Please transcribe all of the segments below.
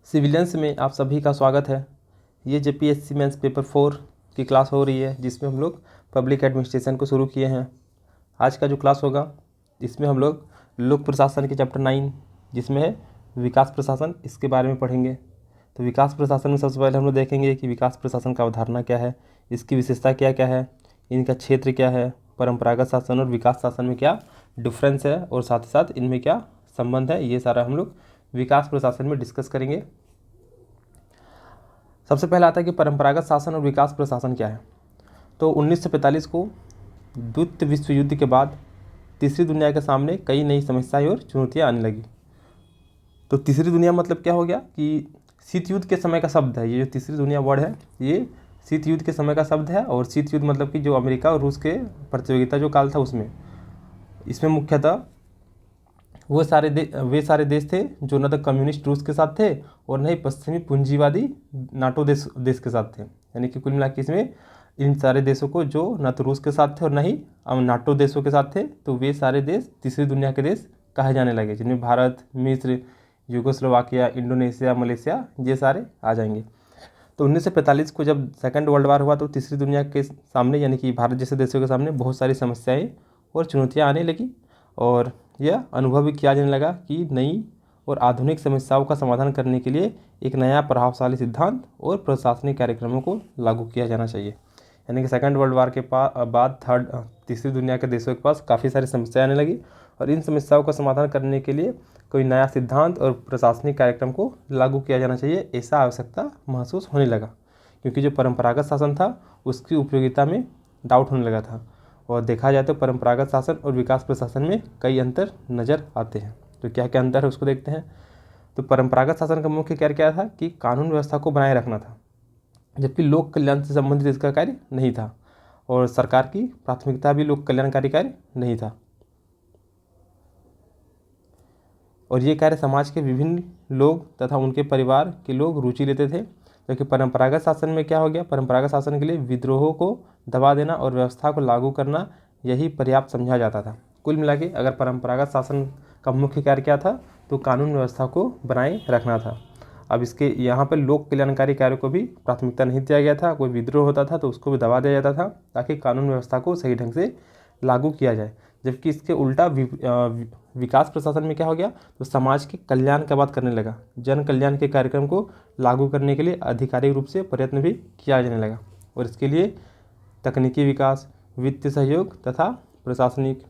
Civilians में आप सभी का स्वागत है। ये जेपीएससी मेंस पेपर 4 की क्लास हो रही है, जिसमें हम लोग पब्लिक एडमिनिस्ट्रेशन को शुरू किए हैं। आज का जो क्लास होगा इसमें हम लोग लोक प्रशासन के चैप्टर 9 जिसमें है विकास प्रशासन, इसके बारे में पढ़ेंगे। तो विकास प्रशासन में सबसे पहले हम लोग देखेंगे कि विकास प्रशासन का अवधारणा क्या है, इसकी विशेषता क्या क्या है, इनका क्षेत्र क्या है, परंपरागत शासन और विकास शासन में क्या डिफरेंस है और साथ ही साथ इनमें क्या संबंध है, ये सारा हम लोग विकास प्रशासन में डिस्कस करेंगे। सबसे पहले आता है कि परंपरागत शासन और विकास प्रशासन क्या है। तो 1945 को द्वितीय विश्व युद्ध के बाद तीसरी दुनिया के सामने कई नई समस्याएं और चुनौतियां आने लगी। तो तीसरी दुनिया मतलब क्या हो गया कि शीत युद्ध के समय का शब्द है। ये जो तीसरी दुनिया वर्ड है ये शीत युद्ध के समय का शब्द है, और शीत युद्ध मतलब कि जो अमेरिका और रूस के प्रतियोगिता जो काल था उसमें, इसमें मुख्यतः वे सारे देश थे जो न तो कम्युनिस्ट रूस के साथ थे और न ही पश्चिमी पूंजीवादी नाटो देश के साथ थे। यानी कि कुल मिला के इसमें इन सारे देशों को जो न तो रूस के साथ थे और न ही नाटो देशों के साथ थे, तो वे सारे देश तीसरी दुनिया के देश कहे जाने लगे, जिनमें भारत, मिस्र, यूगोस्लोवाकिया, इंडोनेशिया, मलेशिया ये सारे आ जाएंगे। तो 1945 को जब सेकेंड वर्ल्ड वार हुआ तो तीसरी दुनिया के सामने यानी कि भारत जैसे देशों के सामने बहुत सारी समस्याएं और चुनौतियां आने लगी, और यह अनुभव भी किया जाने लगा कि नई और आधुनिक समस्याओं का समाधान करने के लिए एक नया प्रभावशाली सिद्धांत और प्रशासनिक कार्यक्रमों को लागू किया जाना चाहिए। यानी कि सेकेंड वर्ल्ड वार के बाद तीसरी दुनिया के देशों के पास काफ़ी सारी समस्याएं आने लगी, और इन समस्याओं का समाधान करने के लिए कोई नया सिद्धांत और प्रशासनिक कार्यक्रम को लागू किया जाना चाहिए, ऐसा आवश्यकता महसूस होने लगा। क्योंकि जो परंपरागत शासन था उसकी उपयोगिता में डाउट होने लगा था, और देखा जाए तो परंपरागत शासन और विकास प्रशासन में कई अंतर नज़र आते हैं। तो क्या क्या अंतर है उसको देखते हैं। तो परंपरागत शासन का मुख्य कार्य क्या था कि कानून व्यवस्था को बनाए रखना था, जबकि लोक कल्याण से संबंधित इसका कार्य नहीं था, और सरकार की प्राथमिकता भी लोक कल्याणकारी कार्य नहीं था। और ये कार्य समाज के विभिन्न लोग तथा उनके परिवार के लोग रुचि लेते थे। जबकि परंपरागत शासन में क्या हो गया, परंपरागत शासन के लिए विद्रोहों को दबा देना और व्यवस्था को लागू करना यही पर्याप्त समझा जाता था। कुल मिला के अगर परंपरागत शासन का मुख्य कार्य क्या था तो कानून व्यवस्था को बनाए रखना था। अब इसके यहाँ पर लोक कल्याणकारी कार्य को भी प्राथमिकता नहीं दिया गया था। कोई विद्रोह होता था तो उसको भी दबा दिया जाता था ताकि कानून व्यवस्था को सही ढंग से लागू किया जाए। जबकि इसके उल्टा विकास प्रशासन में क्या हो गया, तो समाज के कल्याण का बात करने लगा। जन कल्याण के कार्यक्रम को लागू करने के लिए आधिकारिक रूप से प्रयत्न भी किया जाने लगा, और इसके लिए तकनीकी विकास, वित्तीय सहयोग तथा प्रशासनिक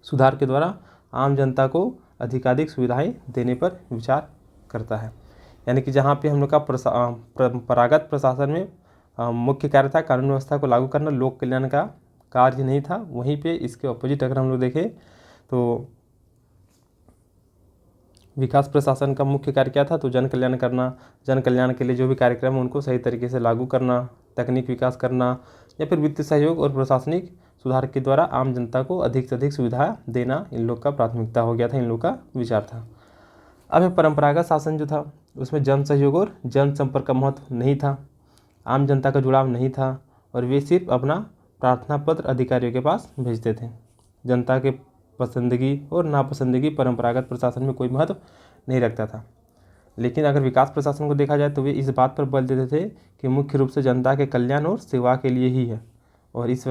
सुधार के द्वारा आम जनता को अधिकाधिक सुविधाएं देने पर विचार करता है। यानी कि जहाँ पे हम लोग का परंपरागत प्रशासन में मुख्य कार्य था कानून व्यवस्था को लागू करना, लोक कल्याण का कार्य नहीं था, वहीं पे इसके ऑपोजिट अगर हम लोग देखें तो विकास प्रशासन का मुख्य कार्य क्या था, तो जन कल्याण करना, जन कल्याण के लिए जो भी कार्यक्रम है उनको सही तरीके से लागू करना, तकनीक विकास करना, या फिर वित्तीय सहयोग और प्रशासनिक सुधार के द्वारा आम जनता को अधिक से अधिक सुविधा देना इन लोग का प्राथमिकता हो गया था, इन लोग का विचार था। अब परंपरागत शासन जो था उसमें जन सहयोग और जन संपर्क का महत्व नहीं था, आम जनता का जुड़ाव नहीं था, और वे सिर्फ अपना प्रार्थना पत्र अधिकारियों के पास भेजते थे। जनता के पसंदगी और नापसंदगी परंपरागत प्रशासन में कोई महत्व नहीं रखता था। लेकिन अगर विकास प्रशासन को देखा जाए तो वे इस बात पर बल देते थे कि मुख्य रूप से जनता के कल्याण और सेवा के लिए ही है, और इस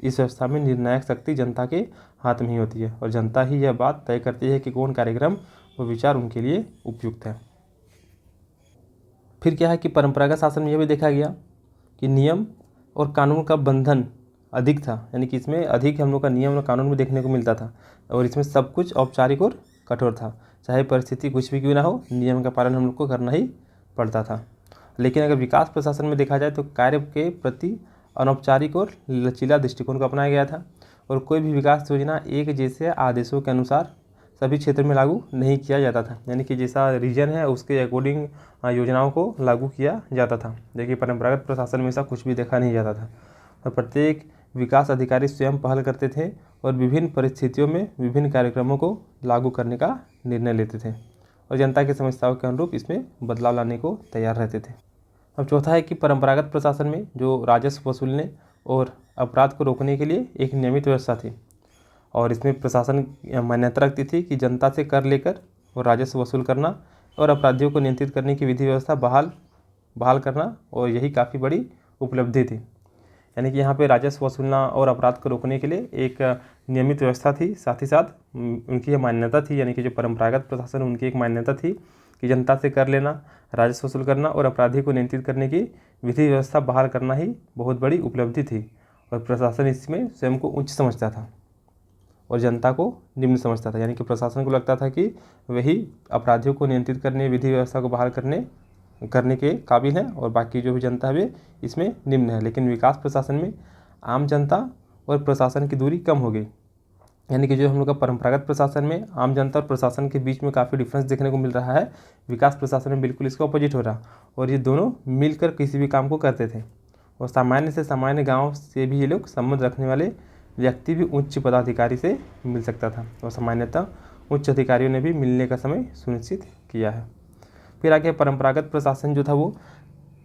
व्यवस्था में निर्णायक शक्ति जनता के हाथ में ही होती है, और जनता ही यह बात तय करती है कि कौन कार्यक्रम व विचार उनके लिए उपयुक्त है। फिर क्या है कि परंपरागत शासन में यह भी देखा गया कि नियम और कानून का बंधन अधिक था। यानी कि इसमें अधिक हम लोग का नियम और कानून भी देखने को मिलता था, और इसमें सब कुछ औपचारिक और कठोर था। चाहे परिस्थिति कुछ भी क्यों ना हो, नियम का पालन हम लोग को करना ही पड़ता था। लेकिन अगर विकास प्रशासन में देखा जाए तो कार्य के प्रति अनौपचारिक और लचीला दृष्टिकोण को अपनाया गया था, और कोई भी विकास योजना एक जैसे आदेशों के अनुसार सभी क्षेत्र में लागू नहीं किया जाता था। यानी कि जैसा रीजन है उसके अकॉर्डिंग योजनाओं को लागू किया जाता था। देखिए परंपरागत प्रशासन में ऐसा कुछ भी देखा नहीं जाता था, और प्रत्येक विकास अधिकारी स्वयं पहल करते थे और विभिन्न परिस्थितियों में विभिन्न कार्यक्रमों को लागू करने का निर्णय लेते थे, और जनता की समस्याओं के अनुरूप इसमें बदलाव लाने को तैयार रहते थे। अब चौथा है कि परंपरागत प्रशासन में जो राजस्व वसूलने और अपराध को रोकने के लिए एक नियमित व्यवस्था थी, और इसमें प्रशासन मान्यता रखती थी कि जनता से कर लेकर और राजस्व वसूल करना और अपराधियों को नियंत्रित करने की विधि व्यवस्था बहाल करना, और यही काफ़ी बड़ी उपलब्धि थी। यानी कि यहाँ पे राजस्व वसूलना और अपराध को रोकने के लिए एक नियमित व्यवस्था थी। साथ ही साथ उनकी यह मान्यता थी, यानी कि जो परंपरागत प्रशासन उनकी एक मान्यता थी कि जनता से कर लेना, राजस्व वसूल करना और अपराधी को नियंत्रित करने की विधि व्यवस्था बहाल करना ही बहुत बड़ी उपलब्धि थी। और प्रशासन इसमें स्वयं को उच्च समझता था और जनता को निम्न समझता था। यानी कि प्रशासन को लगता था कि वही अपराधियों को नियंत्रित करने, विधि व्यवस्था को बहाल करने के काबिल है, और बाकी जो भी जनता है वे इसमें निम्न है। लेकिन विकास प्रशासन में आम जनता और प्रशासन की दूरी कम हो गई। यानी कि जो हम लोग का परंपरागत प्रशासन में आम जनता और प्रशासन के बीच में काफ़ी डिफरेंस देखने को मिल रहा है, विकास प्रशासन में बिल्कुल इसका अपोजिट हो रहा, और ये दोनों मिलकर किसी भी काम को करते थे। और सामान्य से सामान्य गाँव से भी ये लोग संबंध रखने वाले व्यक्ति भी उच्च पदाधिकारी से मिल सकता था, और सामान्यतः उच्च अधिकारियों ने भी मिलने का समय सुनिश्चित किया है। फिर आगे परंपरागत प्रशासन जो था वो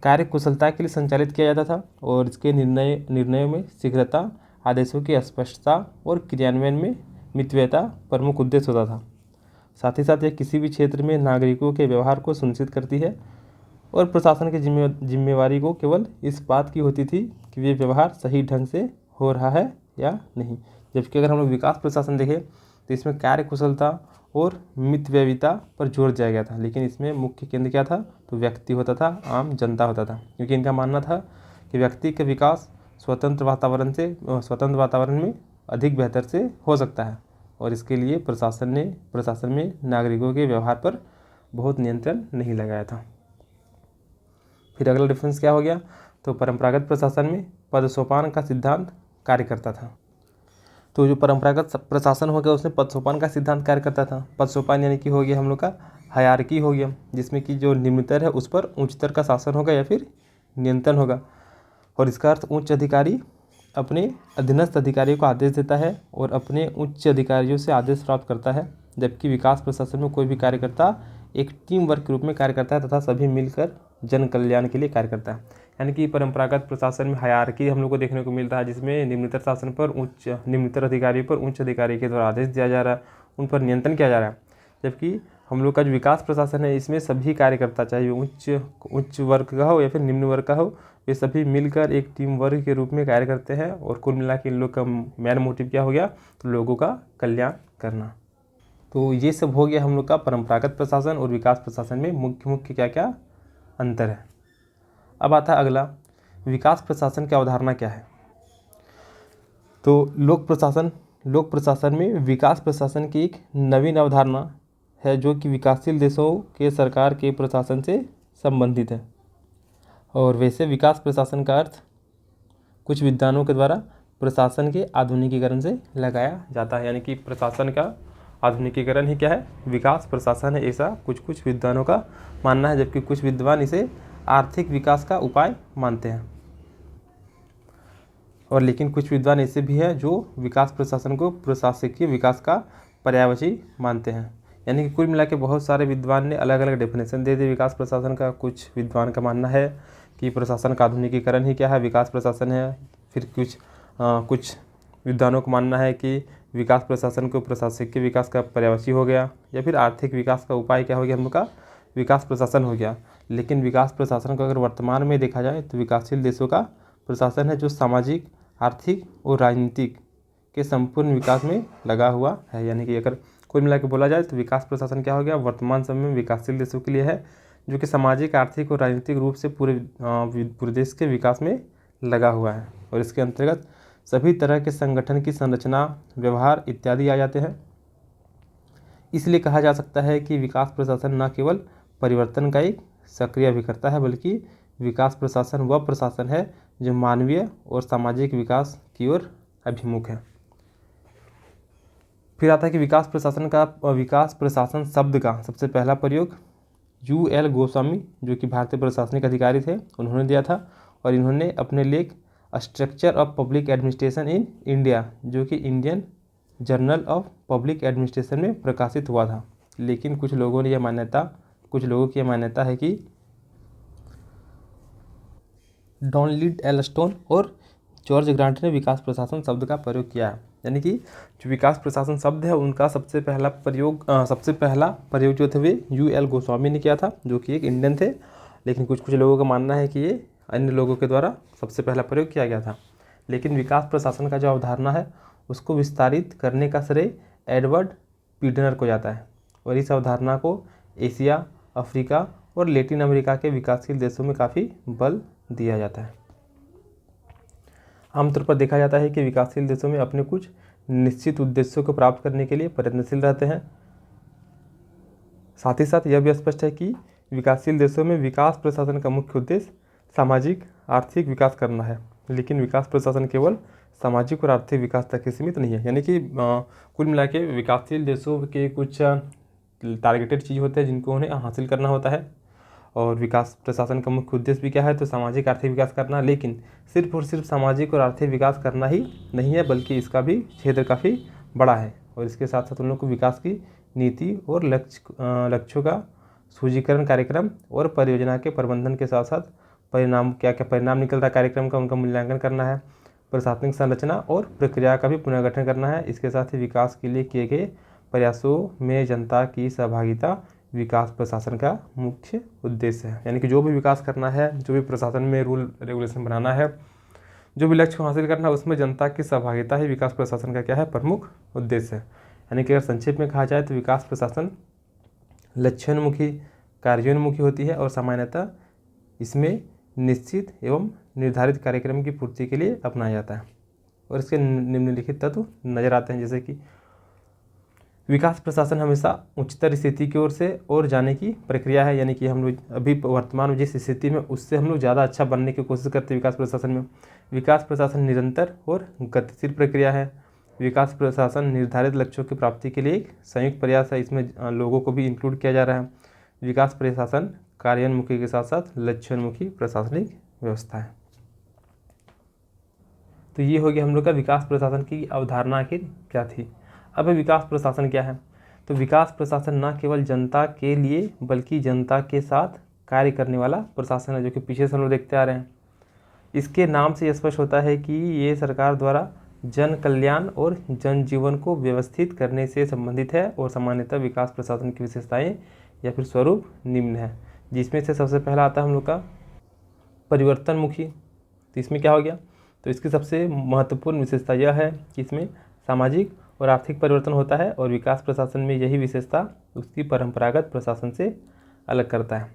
कार्य कुशलता के लिए संचालित किया जाता था, और इसके निर्णयों में शीघ्रता, आदेशों की स्पष्टता और क्रियान्वयन में मितव्ययता प्रमुख उद्देश्य होता था। साथ ही साथ यह किसी भी क्षेत्र में नागरिकों के व्यवहार को सुनिश्चित करती है, और प्रशासन की जिम्मेवारी को केवल इस बात की होती थी कि वे व्यवहार सही ढंग से हो रहा है या नहीं। जबकि अगर हम लोग विकास प्रशासन देखें तो इसमें कार्य कुशलता और मितव्ययिता पर जोर दिया गया था, लेकिन इसमें मुख्य केंद्र क्या था, तो व्यक्ति होता था, आम जनता होता था। क्योंकि इनका मानना था कि व्यक्ति का विकास स्वतंत्र वातावरण में अधिक बेहतर से हो सकता है, और इसके लिए प्रशासन में नागरिकों के व्यवहार पर बहुत नियंत्रण नहीं लगाया था। फिर अगला डिफरेंस क्या हो गया, तो परंपरागत प्रशासन में पदसोपान का सिद्धांत कार्य करता था। तो जो परंपरागत प्रशासन हो गया उसमें पदसोपान का सिद्धांत कार्य करता था। पदसोपान यानी कि हो गया हम लोग का हायरार्की हो गया, जिसमें कि जो निम्नतर है उस पर उच्चतर का शासन होगा या फिर नियंत्रण होगा। और इसका अर्थ उच्च अधिकारी अपने अधीनस्थ अधिकारियों को आदेश देता है और अपने उच्च अधिकारियों से आदेश प्राप्त करता है, जबकि विकास प्रशासन में कोई भी कार्यकर्ता एक टीम वर्क के रूप में कार्य करता है तथा सभी मिलकर जन कल्याण के लिए कार्य करता है। यानी कि परंपरागत प्रशासन में हायरार्की हम लोग को देखने को मिल रहा है, जिसमें निम्नतर अधिकारियों पर उच्च अधिकारी के द्वारा आदेश दिया जा रहा है, उन पर नियंत्रण किया जा रहा है। जबकि हम लोग का जो विकास प्रशासन है इसमें सभी कार्यकर्ता, चाहे उच्च वर्ग का हो या फिर निम्न वर्ग का हो, ये सभी मिलकर एक टीम वर्ग के रूप में कार्य करते हैं। और कुल मिला के इन लोग का मेन मोटिव क्या हो गया, तो लोगों का कल्याण करना। तो ये सब हो गया हम लोग का परंपरागत प्रशासन और विकास प्रशासन में मुख्य क्या क्या अंतर है। अब आता है अगला, विकास प्रशासन की अवधारणा क्या है। तो लोक प्रशासन में विकास प्रशासन की एक नवीन अवधारणा है, जो कि विकासशील देशों के सरकार के प्रशासन से संबंधित है। और वैसे विकास प्रशासन का अर्थ कुछ विद्वानों के द्वारा प्रशासन के आधुनिकीकरण से लगाया जाता है। यानी कि प्रशासन का आधुनिकीकरण ही क्या है, विकास प्रशासन है, ऐसा कुछ विद्वानों का मानना है। जबकि कुछ विद्वान इसे आर्थिक विकास का उपाय मानते हैं, और लेकिन कुछ विद्वान ऐसे भी हैं जो विकास प्रशासन को प्रशासकीय विकास का पर्यायवाची मानते हैं। यानी कि कुल मिला के बहुत सारे विद्वान ने अलग अलग डेफिनेशन दे दी विकास प्रशासन का। कुछ विद्वान का मानना है कि प्रशासन का आधुनिकीकरण ही क्या है, विकास प्रशासन है। फिर कुछ विद्वानों को मानना है कि विकास प्रशासन को प्रशासकीय विकास का पर्यायवाची हो गया, या फिर आर्थिक विकास का उपाय क्या हो गया, हम लोग का विकास प्रशासन हो गया। लेकिन विकास प्रशासन को अगर वर्तमान में देखा जाए तो विकासशील देशों का प्रशासन है जो सामाजिक, आर्थिक और राजनीतिक के संपूर्ण विकास में लगा हुआ है। यानी कि अगर कुल मिला के बोला जाए तो विकास प्रशासन क्या हो गया, वर्तमान समय में विकासशील देशों के लिए है, जो कि सामाजिक, आर्थिक और राजनीतिक रूप से पूरे देश के विकास में लगा हुआ है। और इसके अंतर्गत सभी तरह के संगठन की संरचना, व्यवहार इत्यादि आ जाते हैं। इसलिए कहा जा सकता है कि विकास प्रशासन न केवल परिवर्तन का एक सक्रिय अभिकर्ता है, बल्कि विकास प्रशासन वह प्रशासन है जो मानवीय और सामाजिक विकास की ओर अभिमुख है। फिर आता है कि विकास प्रशासन शब्द का सबसे पहला प्रयोग U.L. गोस्वामी, जो कि भारतीय प्रशासनिक अधिकारी थे, उन्होंने दिया था। और इन्होंने अपने लेख structure of public administration in India, जो कि Indian journal of public administration में प्रकाशित हुआ था। लेकिन कुछ लोगों की यह मान्यता है कि डॉन लीड एलस्टोन और जॉर्ज ग्रांट ने विकास प्रशासन शब्द का प्रयोग किया है। यानी कि जो विकास प्रशासन शब्द है उनका सबसे पहला प्रयोग जो थे वे UL गोस्वामी ने किया था, जो कि एक इंडियन थे, लेकिन कुछ लोगों का मानना है कि ये अन्य लोगों के द्वारा सबसे पहला प्रयोग किया गया था। लेकिन विकास प्रशासन का जो अवधारणा है उसको विस्तारित करने का श्रेय एडवर्ड पीडनर को जाता है, और इस अवधारणा को एशिया, अफ्रीका और लैटिन अमेरिका के विकासशील देशों में काफ़ी बल दिया जाता है। आमतौर पर देखा जाता है कि विकासशील देशों में अपने कुछ निश्चित उद्देश्यों को प्राप्त करने के लिए प्रयत्नशील रहते हैं। साथ ही साथ यह भी स्पष्ट है कि विकासशील देशों में विकास प्रशासन का मुख्य उद्देश्य सामाजिक आर्थिक विकास करना है, लेकिन विकास प्रशासन केवल सामाजिक और आर्थिक विकास तक ही सीमित नहीं है। यानी कि कुल मिला के विकासशील देशों के कुछ टारगेटेड चीज़ होते हैं जिनको उन्हें हासिल करना होता है, और विकास प्रशासन का मुख्य उद्देश्य भी क्या है, तो सामाजिक आर्थिक विकास करना। लेकिन सिर्फ और सिर्फ सामाजिक और आर्थिक विकास करना ही नहीं है, बल्कि इसका भी क्षेत्र काफ़ी बड़ा है, और इसके साथ साथ उन लोगों को विकास की नीति और लक्ष्यों का सूचीकरण कार्यक्रम और परियोजना के प्रबंधन के साथ साथ क्या परिणाम निकल रहा है कार्यक्रम का, उनका मूल्यांकन करना है, प्रशासनिक संरचना और प्रक्रिया का भी पुनर्गठन करना है। इसके साथ ही विकास के लिए किए गए प्रयासों में जनता की सहभागिता विकास प्रशासन का मुख्य उद्देश्य है। यानी कि जो भी विकास करना है, जो भी प्रशासन में रूल रेगुलेशन बनाना है, जो भी लक्ष्य को हासिल करना है, उसमें जनता की सहभागिता ही विकास प्रशासन का क्या है, प्रमुख उद्देश्य है। यानी कि अगर संक्षेप में कहा जाए तो विकास प्रशासन लक्ष्योन्मुखी, कार्योन्मुखी होती है, और सामान्यतः इसमें निश्चित एवं निर्धारित कार्यक्रम की पूर्ति के लिए अपनाया जाता है, और इसके निम्नलिखित तत्व नजर आते हैं, जैसे कि विकास प्रशासन हमेशा उच्चतर स्थिति की ओर से और जाने की प्रक्रिया है। यानी कि हम लोग अभी वर्तमान में जिस स्थिति में उससे हम लोग ज़्यादा अच्छा बनने की कोशिश करते हैं विकास प्रशासन में। विकास प्रशासन निरंतर और गतिशील प्रक्रिया है। विकास प्रशासन निर्धारित लक्ष्यों की प्राप्ति के लिए एक संयुक्त प्रयास है, इसमें लोगों को भी इंक्लूड किया जा रहा है। विकास प्रशासन कार्योन्मुखी के साथ साथ लक्ष्योन्मुखी प्रशासनिक व्यवस्था है। तो ये हो गया हम लोग का विकास प्रशासन की अवधारणा आखिर क्या थी। अब विकास प्रशासन क्या है, तो विकास प्रशासन न केवल जनता के लिए बल्कि जनता के साथ कार्य करने वाला प्रशासन है, जो कि पीछे से हम लोग देखते आ रहे हैं। इसके नाम से स्पष्ट होता है कि ये सरकार द्वारा जन कल्याण और जनजीवन को व्यवस्थित करने से संबंधित है, और सामान्यतः विकास प्रशासन की विशेषताएं या फिर स्वरूप निम्न है, जिसमें से सबसे पहला आता है हम लोग का परिवर्तनमुखी। तो इसमें क्या हो गया, तो इसकी सबसे महत्वपूर्ण विशेषता यह है कि इसमें सामाजिक और आर्थिक परिवर्तन होता है, और विकास प्रशासन में यही विशेषता उसकी परंपरागत प्रशासन से अलग करता है,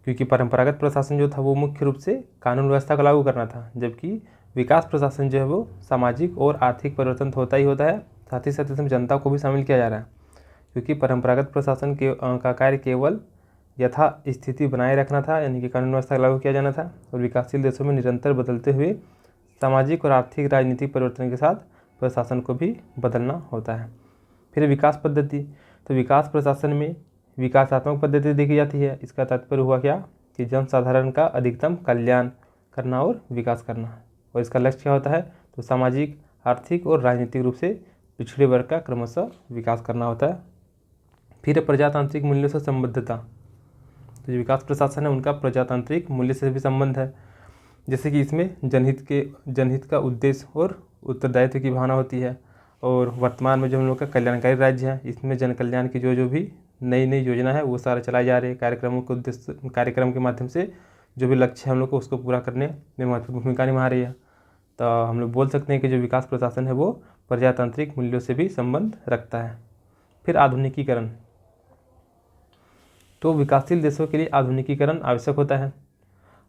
क्योंकि परंपरागत प्रशासन जो था वो मुख्य रूप से कानून व्यवस्था को लागू करना था, जबकि विकास प्रशासन जो है वो सामाजिक और आर्थिक परिवर्तन तो होता ही होता है, साथ ही साथ इसमें जनता को भी शामिल किया जा रहा है। क्योंकि परंपरागत प्रशासन का कार्य केवल यथा स्थिति बनाए रखना था, यानी कि कानून व्यवस्था लागू किया जाना था, और विकासशील देशों में निरंतर बदलते हुए सामाजिक और आर्थिक राजनीतिक परिवर्तन के साथ प्रशासन को भी बदलना होता है। फिर विकास पद्धति, तो विकास प्रशासन में विकासात्मक पद्धति देखी जाती है। इसका तात्पर्य हुआ क्या कि जनसाधारण का अधिकतम कल्याण करना और विकास करना, और इसका लक्ष्य क्या होता है, तो सामाजिक, आर्थिक और राजनीतिक रूप से पिछड़े वर्ग का क्रमशः विकास करना होता है। फिर प्रजातांत्रिक मूल्यों से संबद्धता, तो जो विकास प्रशासन है उनका प्रजातांत्रिक मूल्य से भी संबंध है, जैसे कि इसमें जनहित का उद्देश्य और उत्तरदायित्व की भावना होती है। और वर्तमान में जो हम लोग का कल्याणकारी राज्य है, इसमें जन कल्याण की जो भी नई नई योजना है वो सारे चलाए जा रहे हैं। कार्यक्रम के माध्यम से जो भी लक्ष्य है हम लोग को उसको पूरा करने में महत्वपूर्ण भूमिका निभा रही है। तो हम लोग बोल सकते हैं कि जो विकास प्रशासन है वो प्रजातांत्रिक मूल्यों से भी संबंध रखता है। फिर आधुनिकीकरण, तो विकासशील देशों के लिए आधुनिकीकरण आवश्यक होता है,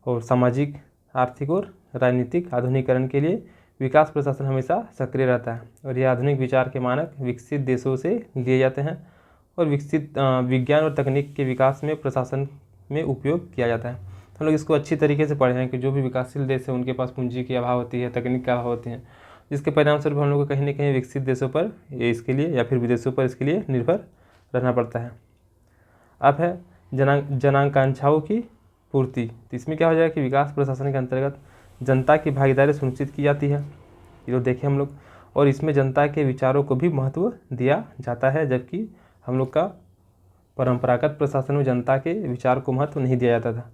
और सामाजिक, आर्थिक और राजनीतिक आधुनिकीकरण के लिए विकास प्रशासन हमेशा सक्रिय रहता है। और यह आधुनिक विचार के मानक विकसित देशों से लिए जाते हैं, और विकसित विज्ञान और तकनीक के विकास में प्रशासन में उपयोग किया जाता है। हम लोग इसको अच्छी तरीके से पढ़े हैं कि जो भी विकासशील देश है उनके पास पूंजी की अभाव होती है, तकनीक का अभाव होती है, जिसके परिणाम स्वरूप हम लोग को कहीं ना कहीं विकसित देशों पर इसके लिए या फिर विदेशों पर इसके लिए निर्भर रहना पड़ता है। अब है जनाकांक्षाओं की पूर्ति, तो इसमें क्या हो जाएगा कि विकास प्रशासन के अंतर्गत जनता की भागीदारी सुनिश्चित की जाती है, ये तो देखें हम लोग, और इसमें जनता के विचारों को भी महत्व दिया जाता है, जबकि हम लोग का परंपरागत प्रशासन में जनता के विचार को महत्व नहीं दिया जाता था।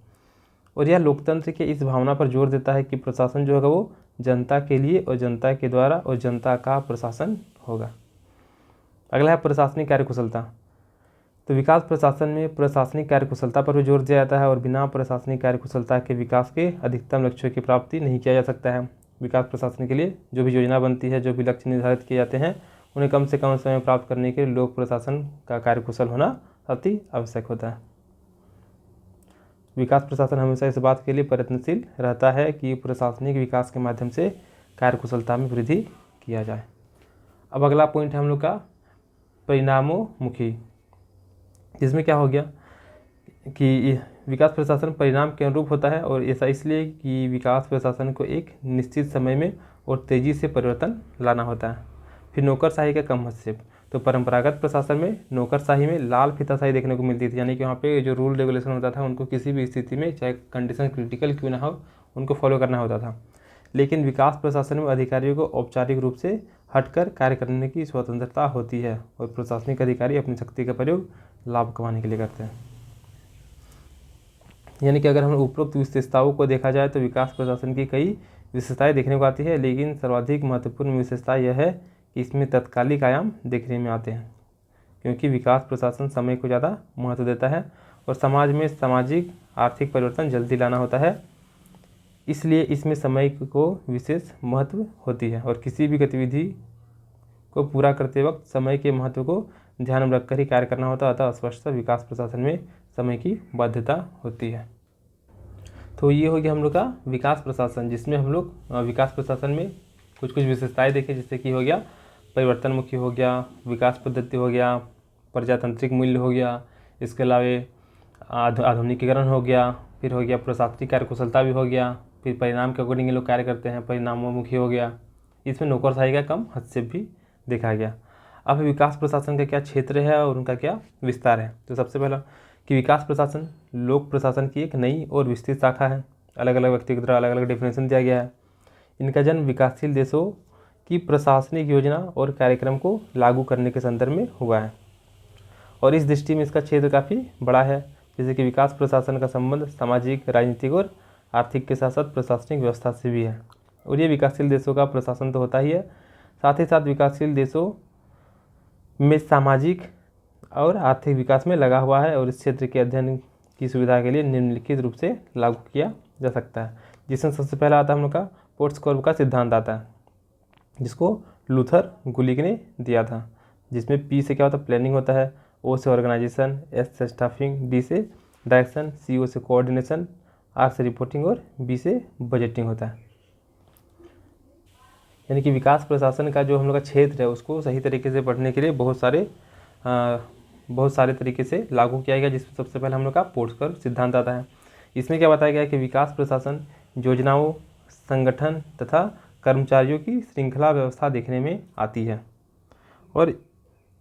और यह लोकतंत्र के इस भावना पर जोर देता है कि प्रशासन जो है वो जनता के लिए और जनता के द्वारा और जनता का प्रशासन होगा। अगला है प्रशासनिक कार्यकुशलता। तो विकास प्रशासन में प्रशासनिक कार्यकुशलता पर भी जोर दिया जाता है और बिना प्रशासनिक कार्यकुशलता के विकास के अधिकतम लक्ष्यों की प्राप्ति नहीं किया जा सकता है। विकास प्रशासन के लिए जो भी योजना बनती है, जो भी लक्ष्य निर्धारित किए जाते हैं, उन्हें कम से कम समय प्राप्त करने के लिए लोक प्रशासन का कार्यकुशल होना अति आवश्यक होता है। विकास प्रशासन हमेशा इस बात के लिए प्रयत्नशील रहता है कि प्रशासनिक विकास के माध्यम से कार्यकुशलता में वृद्धि किया जाए। अब अगला पॉइंट है हम लोग का परिणामोन्मुखी, जिसमें क्या हो गया कि विकास प्रशासन परिणाम के अनुरूप होता है और ऐसा इसलिए कि विकास प्रशासन को एक निश्चित समय में और तेज़ी से परिवर्तन लाना होता है। फिर नौकरशाही का कम हस्तक्षेप। तो परंपरागत प्रशासन में नौकरशाही में लाल फीताशाही देखने को मिलती थी, यानी कि वहाँ पे जो रूल रेगुलेशन होता था उनको किसी भी स्थिति में, चाहे कंडीशन क्रिटिकल क्यों ना हो, उनको फॉलो करना होता था। लेकिन विकास प्रशासन में अधिकारियों को औपचारिक रूप से हटकर कार्य करने की स्वतंत्रता होती है और प्रशासनिक अधिकारी अपनी शक्ति का प्रयोग लाभ कमाने के लिए करते हैं। यानी कि अगर हम उपरोक्त विशेषताओं को देखा जाए तो विकास प्रशासन की कई विशेषताएं देखने को आती है, लेकिन सर्वाधिक महत्वपूर्ण विशेषता यह है कि इसमें तत्कालिक आयाम देखने में आते हैं, क्योंकि विकास प्रशासन समय को ज़्यादा महत्व देता है और समाज में सामाजिक आर्थिक परिवर्तन जल्दी लाना होता है, इसलिए इसमें समय को विशेष महत्व होती है और किसी भी गतिविधि को पूरा करते वक्त समय के महत्व को ध्यान में रखकर ही कार्य करना होता है। अतः स्पष्ट विकास प्रशासन में समय की बाध्यता होती है। तो ये हो गया हम लोग का विकास प्रशासन, जिसमें हम लोग विकास प्रशासन में कुछ कुछ विशेषताएं देखें, जैसे कि हो गया परिवर्तनमुखी हो गया, विकास पद्धति हो गया, प्रजातांत्रिक मूल्य हो गया, इसके अलावा आधुनिकीकरण हो गया, फिर हो गया प्रशासनिक कार्यकुशलता भी हो गया, फिर परिणाम के अकॉर्डिंग ये लोग कार्य करते हैं, परिणामोन्मुखी हो गया। इसमें नौकरशाही का कम हस्तक्षेप भी देखा गया। अब विकास प्रशासन का क्या क्षेत्र है और उनका क्या विस्तार है। तो सबसे पहला कि विकास प्रशासन लोक प्रशासन की एक नई और विस्तृत शाखा है। अलग अलग व्यक्ति की तरह अलग अलग डेफिनेशन दिया गया है। इनका जन्म विकासशील देशों की प्रशासनिक योजना और कार्यक्रम को लागू करने के संदर्भ में हुआ है और इस दृष्टि में इसका क्षेत्र काफ़ी बड़ा है। जैसे कि विकास प्रशासन का संबंध सामाजिक, राजनीतिक और आर्थिक के साथ साथ प्रशासनिक व्यवस्था से भी है और ये विकासशील देशों का प्रशासन तो होता ही है, साथ ही साथ विकासशील देशों में सामाजिक और आर्थिक विकास में लगा हुआ है और इस क्षेत्र के अध्ययन की सुविधा के लिए निम्नलिखित रूप से लागू किया जा सकता है, जिसमें सबसे पहला आता है हम लोग का पोर्ट्सकोर्ब का सिद्धांत आता है, जिसको लूथर गुलिक ने दिया था, जिसमें पी से क्या होता है प्लानिंग होता है, ओ से ऑर्गेनाइजेशन, एस से स्टाफिंग, डी से डायरेक्शन, सी ओ से कोऑर्डिनेशन, आर से रिपोर्टिंग और बी से बजटिंग होता है। यानी कि विकास प्रशासन का जो हम लोग का क्षेत्र है उसको सही तरीके से पढ़ने के लिए बहुत सारे तरीके से लागू किया गया, जिसमें सबसे पहले हम लोग का पोर्ट्सकोर्ब सिद्धांत आता है। इसमें क्या बताया गया कि विकास प्रशासन योजनाओं, संगठन तथा कर्मचारियों की श्रृंखला व्यवस्था देखने में आती है और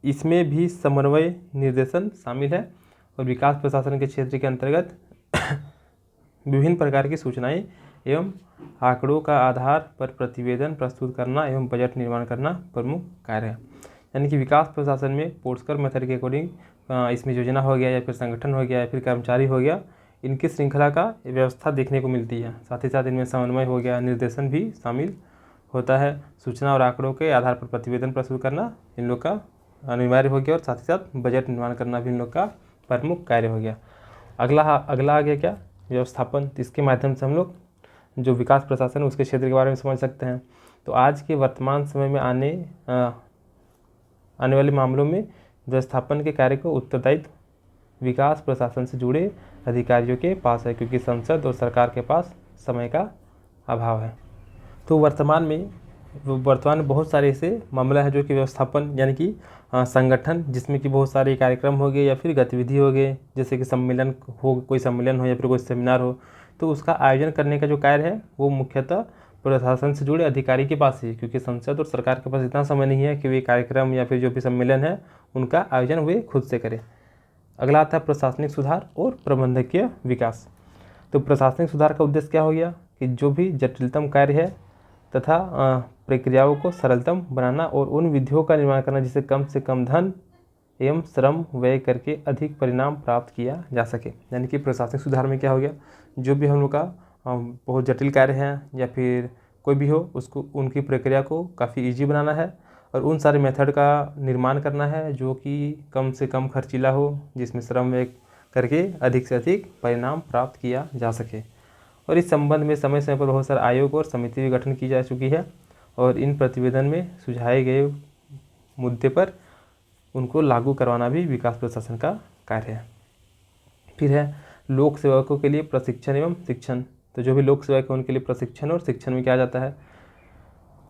इसमें भी समन्वय निर्देशन शामिल है और विकास प्रशासन के क्षेत्र के अंतर्गत विभिन्न प्रकार की सूचनाएं एवं आंकड़ों का आधार पर प्रतिवेदन प्रस्तुत करना एवं बजट निर्माण करना प्रमुख कार्य है। यानी कि विकास प्रशासन में पोर्ट्सकोर्ब मेथड के अकॉर्डिंग इसमें योजना हो गया या फिर संगठन हो गया या फिर कर्मचारी हो गया, इनकी श्रृंखला का व्यवस्था देखने को मिलती है। साथ ही साथ इनमें समन्वय हो गया, निर्देशन भी शामिल होता है, सूचना और आंकड़ों के आधार पर प्रतिवेदन प्रस्तुत करना इन लोग का अनिवार्य हो गया और साथ ही साथ बजट निर्माण करना भी इन लोग का प्रमुख कार्य हो गया। अगला आ गया क्या व्यवस्थापन। इसके माध्यम से हम लोग जो विकास प्रशासन है उसके क्षेत्र के बारे में समझ सकते हैं। तो आज के वर्तमान समय में आने वाले मामलों में व्यवस्थापन के कार्य को उत्तरदायित्व विकास प्रशासन से जुड़े अधिकारियों के पास है, क्योंकि संसद और सरकार के पास समय का अभाव है। तो वर्तमान में बहुत सारे ऐसे मामला है जो कि व्यवस्थापन यानी कि संगठन, जिसमें कि बहुत सारे कार्यक्रम हो गए या फिर गतिविधि हो गए, जैसे कि सम्मेलन हो, कोई सम्मेलन हो या फिर कोई सेमिनार हो, तो उसका आयोजन करने का जो कार्य है वो मुख्यतः प्रशासन से जुड़े अधिकारी के पास ही, क्योंकि संसद और सरकार के पास इतना समय नहीं है कि वे कार्यक्रम या फिर जो भी सम्मेलन है उनका आयोजन वे खुद से करें। अगला आता है प्रशासनिक सुधार और प्रबंधकीय विकास। तो प्रशासनिक सुधार का उद्देश्य क्या हो गया कि जो भी जटिलतम कार्य है तथा प्रक्रियाओं को सरलतम बनाना और उन विधियों का निर्माण करना जिससे कम से कम धन एवं श्रम व्यय करके अधिक परिणाम प्राप्त किया जा सके। यानी कि प्रशासनिक सुधार में क्या हो गया, जो भी हम लोग का बहुत जटिल कार्य है या फिर कोई भी हो उसको उनकी प्रक्रिया को काफ़ी ईजी बनाना है और उन सारे मेथड का निर्माण करना है जो कि कम से कम खर्चीला हो, जिसमें श्रम व्यय करके अधिक से अधिक परिणाम प्राप्त किया जा सके। और इस संबंध में समय समय पर बहुत सारे आयोग और समिति भी गठन की जा चुकी है और इन प्रतिवेदन में सुझाए गए मुद्दे पर उनको लागू करवाना भी विकास प्रशासन का कार्य है। फिर है लोक सेवकों के लिए प्रशिक्षण एवं शिक्षण। तो जो भी लोक सेवक है उनके लिए प्रशिक्षण और शिक्षण में क्या जाता है,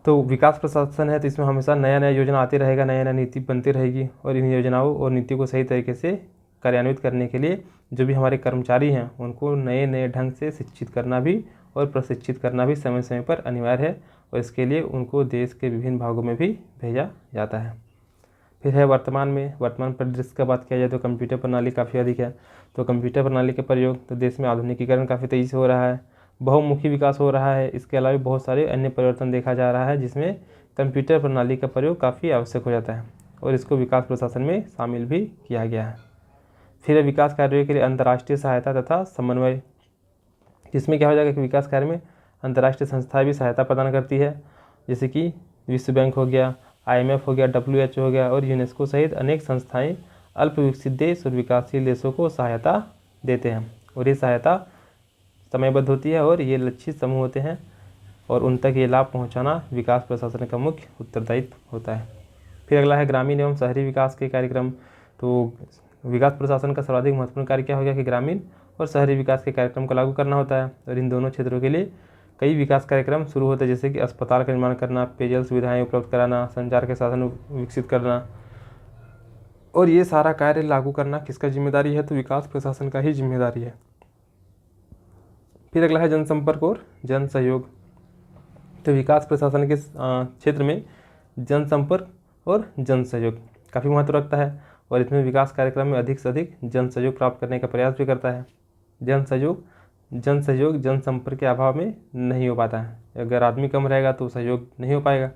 तो विकास प्रशासन है तो इसमें हमेशा नया नया योजना आती रहेगा, नया नया नीति बनती रहेगी और इन योजनाओं और नीति को सही तरीके से कार्यान्वित करने के लिए जो भी हमारे कर्मचारी हैं उनको नए नए ढंग से शिक्षित करना भी और प्रशिक्षित करना भी समय समय पर अनिवार्य है और इसके लिए उनको देश के विभिन्न भागों में भी भेजा जाता है। फिर है वर्तमान परिदृश्य का बात किया जाए तो कंप्यूटर प्रणाली काफ़ी अधिक है। तो कंप्यूटर प्रणाली का प्रयोग तो देश में आधुनिकीकरण काफ़ी तेज़ी से हो रहा है, बहुमुखी विकास हो रहा है। इसके अलावा बहुत सारे अन्य परिवर्तन देखा जा रहा है जिसमें कंप्यूटर प्रणाली का प्रयोग काफ़ी आवश्यक हो जाता है और इसको विकास प्रशासन में शामिल भी किया गया है। फिर विकास कार्यों के लिए अंतर्राष्ट्रीय सहायता तथा समन्वय, जिसमें क्या हो जाएगा कि विकास कार्य में अंतर्राष्ट्रीय संस्थाएं भी सहायता प्रदान करती है, जैसे कि विश्व बैंक हो गया, IMF हो गया, WHO हो गया और यूनेस्को सहित अनेक संस्थाएं अल्प विकसित देश और विकासशील देशों को सहायता देते हैं और ये सहायता समयबद्ध होती है और ये लक्षित समूह होते हैं और उन तक ये लाभ पहुंचाना विकास प्रशासन का मुख्य उत्तरदायित्व होता है। फिर अगला है ग्रामीण एवं शहरी विकास के कार्यक्रम। तो विकास प्रशासन का सर्वाधिक महत्वपूर्ण कार्य क्या हो गया कि ग्रामीण और शहरी विकास के कार्यक्रम को लागू करना होता है और इन दोनों क्षेत्रों के लिए कई विकास कार्यक्रम शुरू होते हैं, जैसे कि अस्पताल का निर्माण करना, पेयजल सुविधाएं उपलब्ध कराना, संचार के साधन विकसित करना और ये सारा कार्य लागू करना किसका जिम्मेदारी है, तो विकास प्रशासन का ही जिम्मेदारी है। फिर अगला है जनसंपर्क और जन सहयोग। तो विकास प्रशासन के क्षेत्र में जनसंपर्क और जन सहयोग काफ़ी महत्व रखता है और इसमें विकास कार्यक्रम में अधिक से अधिक जन सहयोग प्राप्त करने का प्रयास भी करता है। जन सहयोग जनसंपर्क के अभाव में नहीं हो पाता है। अगर आदमी कम रहेगा तो सहयोग नहीं हो पाएगा।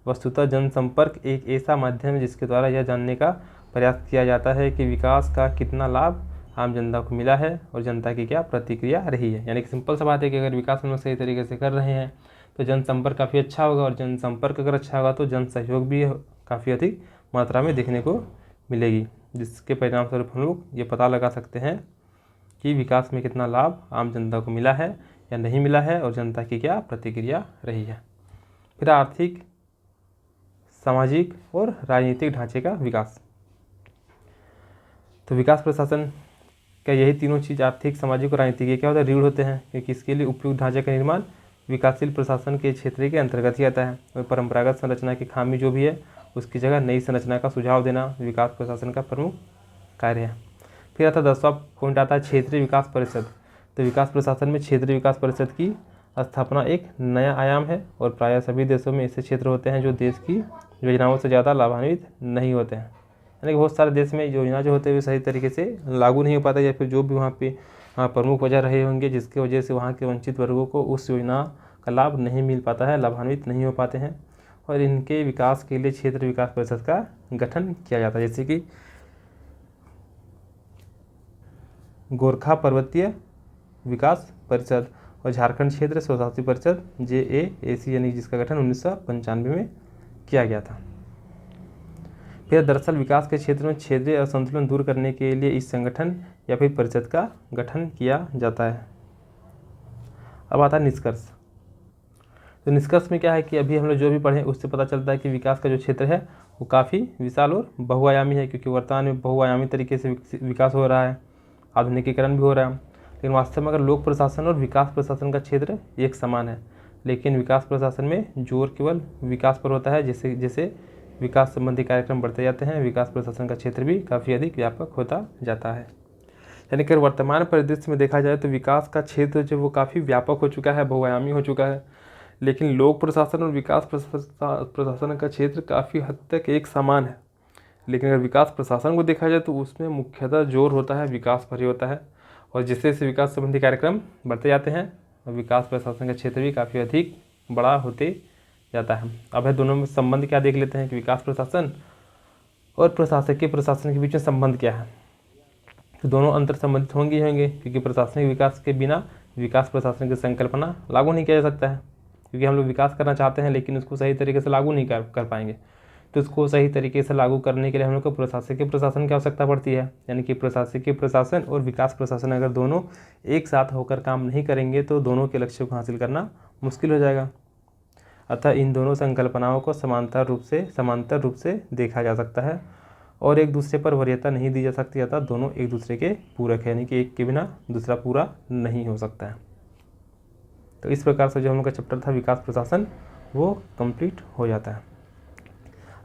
वस्तुतः जनसंपर्क एक ऐसा माध्यम है जिसके द्वारा यह जानने का प्रयास किया जाता है कि विकास का कितना लाभ आम जनता को मिला है और जनता की क्या प्रतिक्रिया रही है। यानी कि सिंपल सा बात है कि अगर विकास हम लोग सही तरीके से कर रहे हैं तो जनसंपर्क काफ़ी अच्छा होगा और जनसंपर्क अगर अच्छा होगा तो जन सहयोग भी काफ़ी अधिक मात्रा में देखने को मिलेगी, जिसके परिणाम स्वरूप हम लोग ये पता लगा सकते हैं कि विकास में कितना लाभ आम जनता को मिला है या नहीं मिला है और जनता की क्या प्रतिक्रिया रही है। फिर आर्थिक, सामाजिक और राजनीतिक ढांचे का विकास। तो विकास प्रशासन का यही तीनों चीज़ आर्थिक, सामाजिक और राजनीतिक ये क्या होता है, रीढ़ होते हैं, क्योंकि इसके लिए उपयुक्त ढांचे का निर्माण विकासशील प्रशासन के क्षेत्र के अंतर्गत ही आता है और परंपरागत संरचना की खामी जो भी है उसकी जगह नई संरचना का सुझाव देना विकास प्रशासन का प्रमुख कार्य है। फिर आता 10वां पॉइंट आता है क्षेत्रीय विकास परिषद। तो विकास प्रशासन में क्षेत्रीय विकास परिषद की स्थापना एक नया आयाम है और प्रायः सभी देशों में ऐसे क्षेत्र होते हैं जो देश की योजनाओं से ज़्यादा लाभान्वित नहीं होते हैं। यानी कि बहुत सारे देश में योजना जो होते हैं वे सही तरीके से लागू नहीं हो पाता या फिर जो भी वहाँ पे प्रमुख वजह रहे होंगे जिसकी वजह से वहाँ के वंचित वर्गों को उस योजना का लाभ नहीं मिल पाता है, लाभान्वित नहीं हो पाते हैं और इनके विकास के लिए क्षेत्र विकास परिषद का गठन किया जाता है, जैसे कि गोरखा पर्वतीय विकास परिषद और झारखंड क्षेत्र स्वशासी परिषद JAAC, यानी जिसका गठन 1995 में किया गया था। फिर दरअसल विकास के क्षेत्र में क्षेत्रीय असंतुलन दूर करने के लिए इस संगठन या फिर परिषद का गठन किया जाता है। अब आता है निष्कर्ष। तो निष्कर्ष में क्या है कि अभी हम लोग जो भी पढ़े उससे पता चलता है कि विकास का जो क्षेत्र है वो काफ़ी विशाल और बहुआयामी है, क्योंकि वर्तमान में बहुआयामी तरीके से विकास हो रहा है, आधुनिकीकरण भी हो रहा है। लेकिन वास्तव में अगर लोक प्रशासन और विकास प्रशासन का क्षेत्र एक समान है, लेकिन विकास प्रशासन में जोर केवल विकास पर होता है। जैसे जैसे विकास संबंधी कार्यक्रम बढ़ते जाते हैं विकास प्रशासन का क्षेत्र भी काफ़ी अधिक व्यापक होता जाता है। यानी कि वर्तमान परिदृश्य में देखा जाए तो विकास का क्षेत्र जो वो काफ़ी व्यापक हो चुका है, बहुआयामी हो चुका है, लेकिन लोक प्रशासन और विकास प्रशासन का क्षेत्र काफ़ी हद तक एक समान है। लेकिन अगर विकास प्रशासन को देखा जाए तो उसमें मुख्यतः जोर होता है विकास पर ही होता है और जैसे जैसे विकास संबंधी कार्यक्रम बढ़ते जाते हैं और विकास प्रशासन का क्षेत्र भी काफ़ी अधिक बड़ा होते जाता है। अब है दोनों में संबंध क्या देख लेते हैं कि विकास प्रशासन और प्रशासकीय प्रशासन के बीच में संबंध क्या है। तो दोनों अंतर संबंधित होंगे क्योंकि प्रशासनिक विकास के बिना विकास प्रशासन की संकल्पना लागू नहीं किया जा सकता है। क्योंकि हम लोग विकास करना चाहते हैं लेकिन उसको सही तरीके से लागू नहीं कर पाएंगे। तो इसको सही तरीके से लागू करने के लिए हम लोग को प्रशासकीय प्रशासन की आवश्यकता पड़ती है, यानी कि प्रशासकीय प्रशासन और विकास प्रशासन अगर दोनों एक साथ होकर काम नहीं करेंगे तो दोनों के लक्ष्यों को हासिल करना मुश्किल हो जाएगा। अतः इन दोनों संकल्पनाओं को समांतर रूप से देखा जा सकता है और एक दूसरे पर वरीयता नहीं दी जा सकती, अतः दोनों एक दूसरे के पूरक है, यानी कि एक के बिना दूसरा पूरा नहीं हो सकता है। तो इस प्रकार से जो हम लोग का चैप्टर था विकास प्रशासन वो कंप्लीट हो जाता है।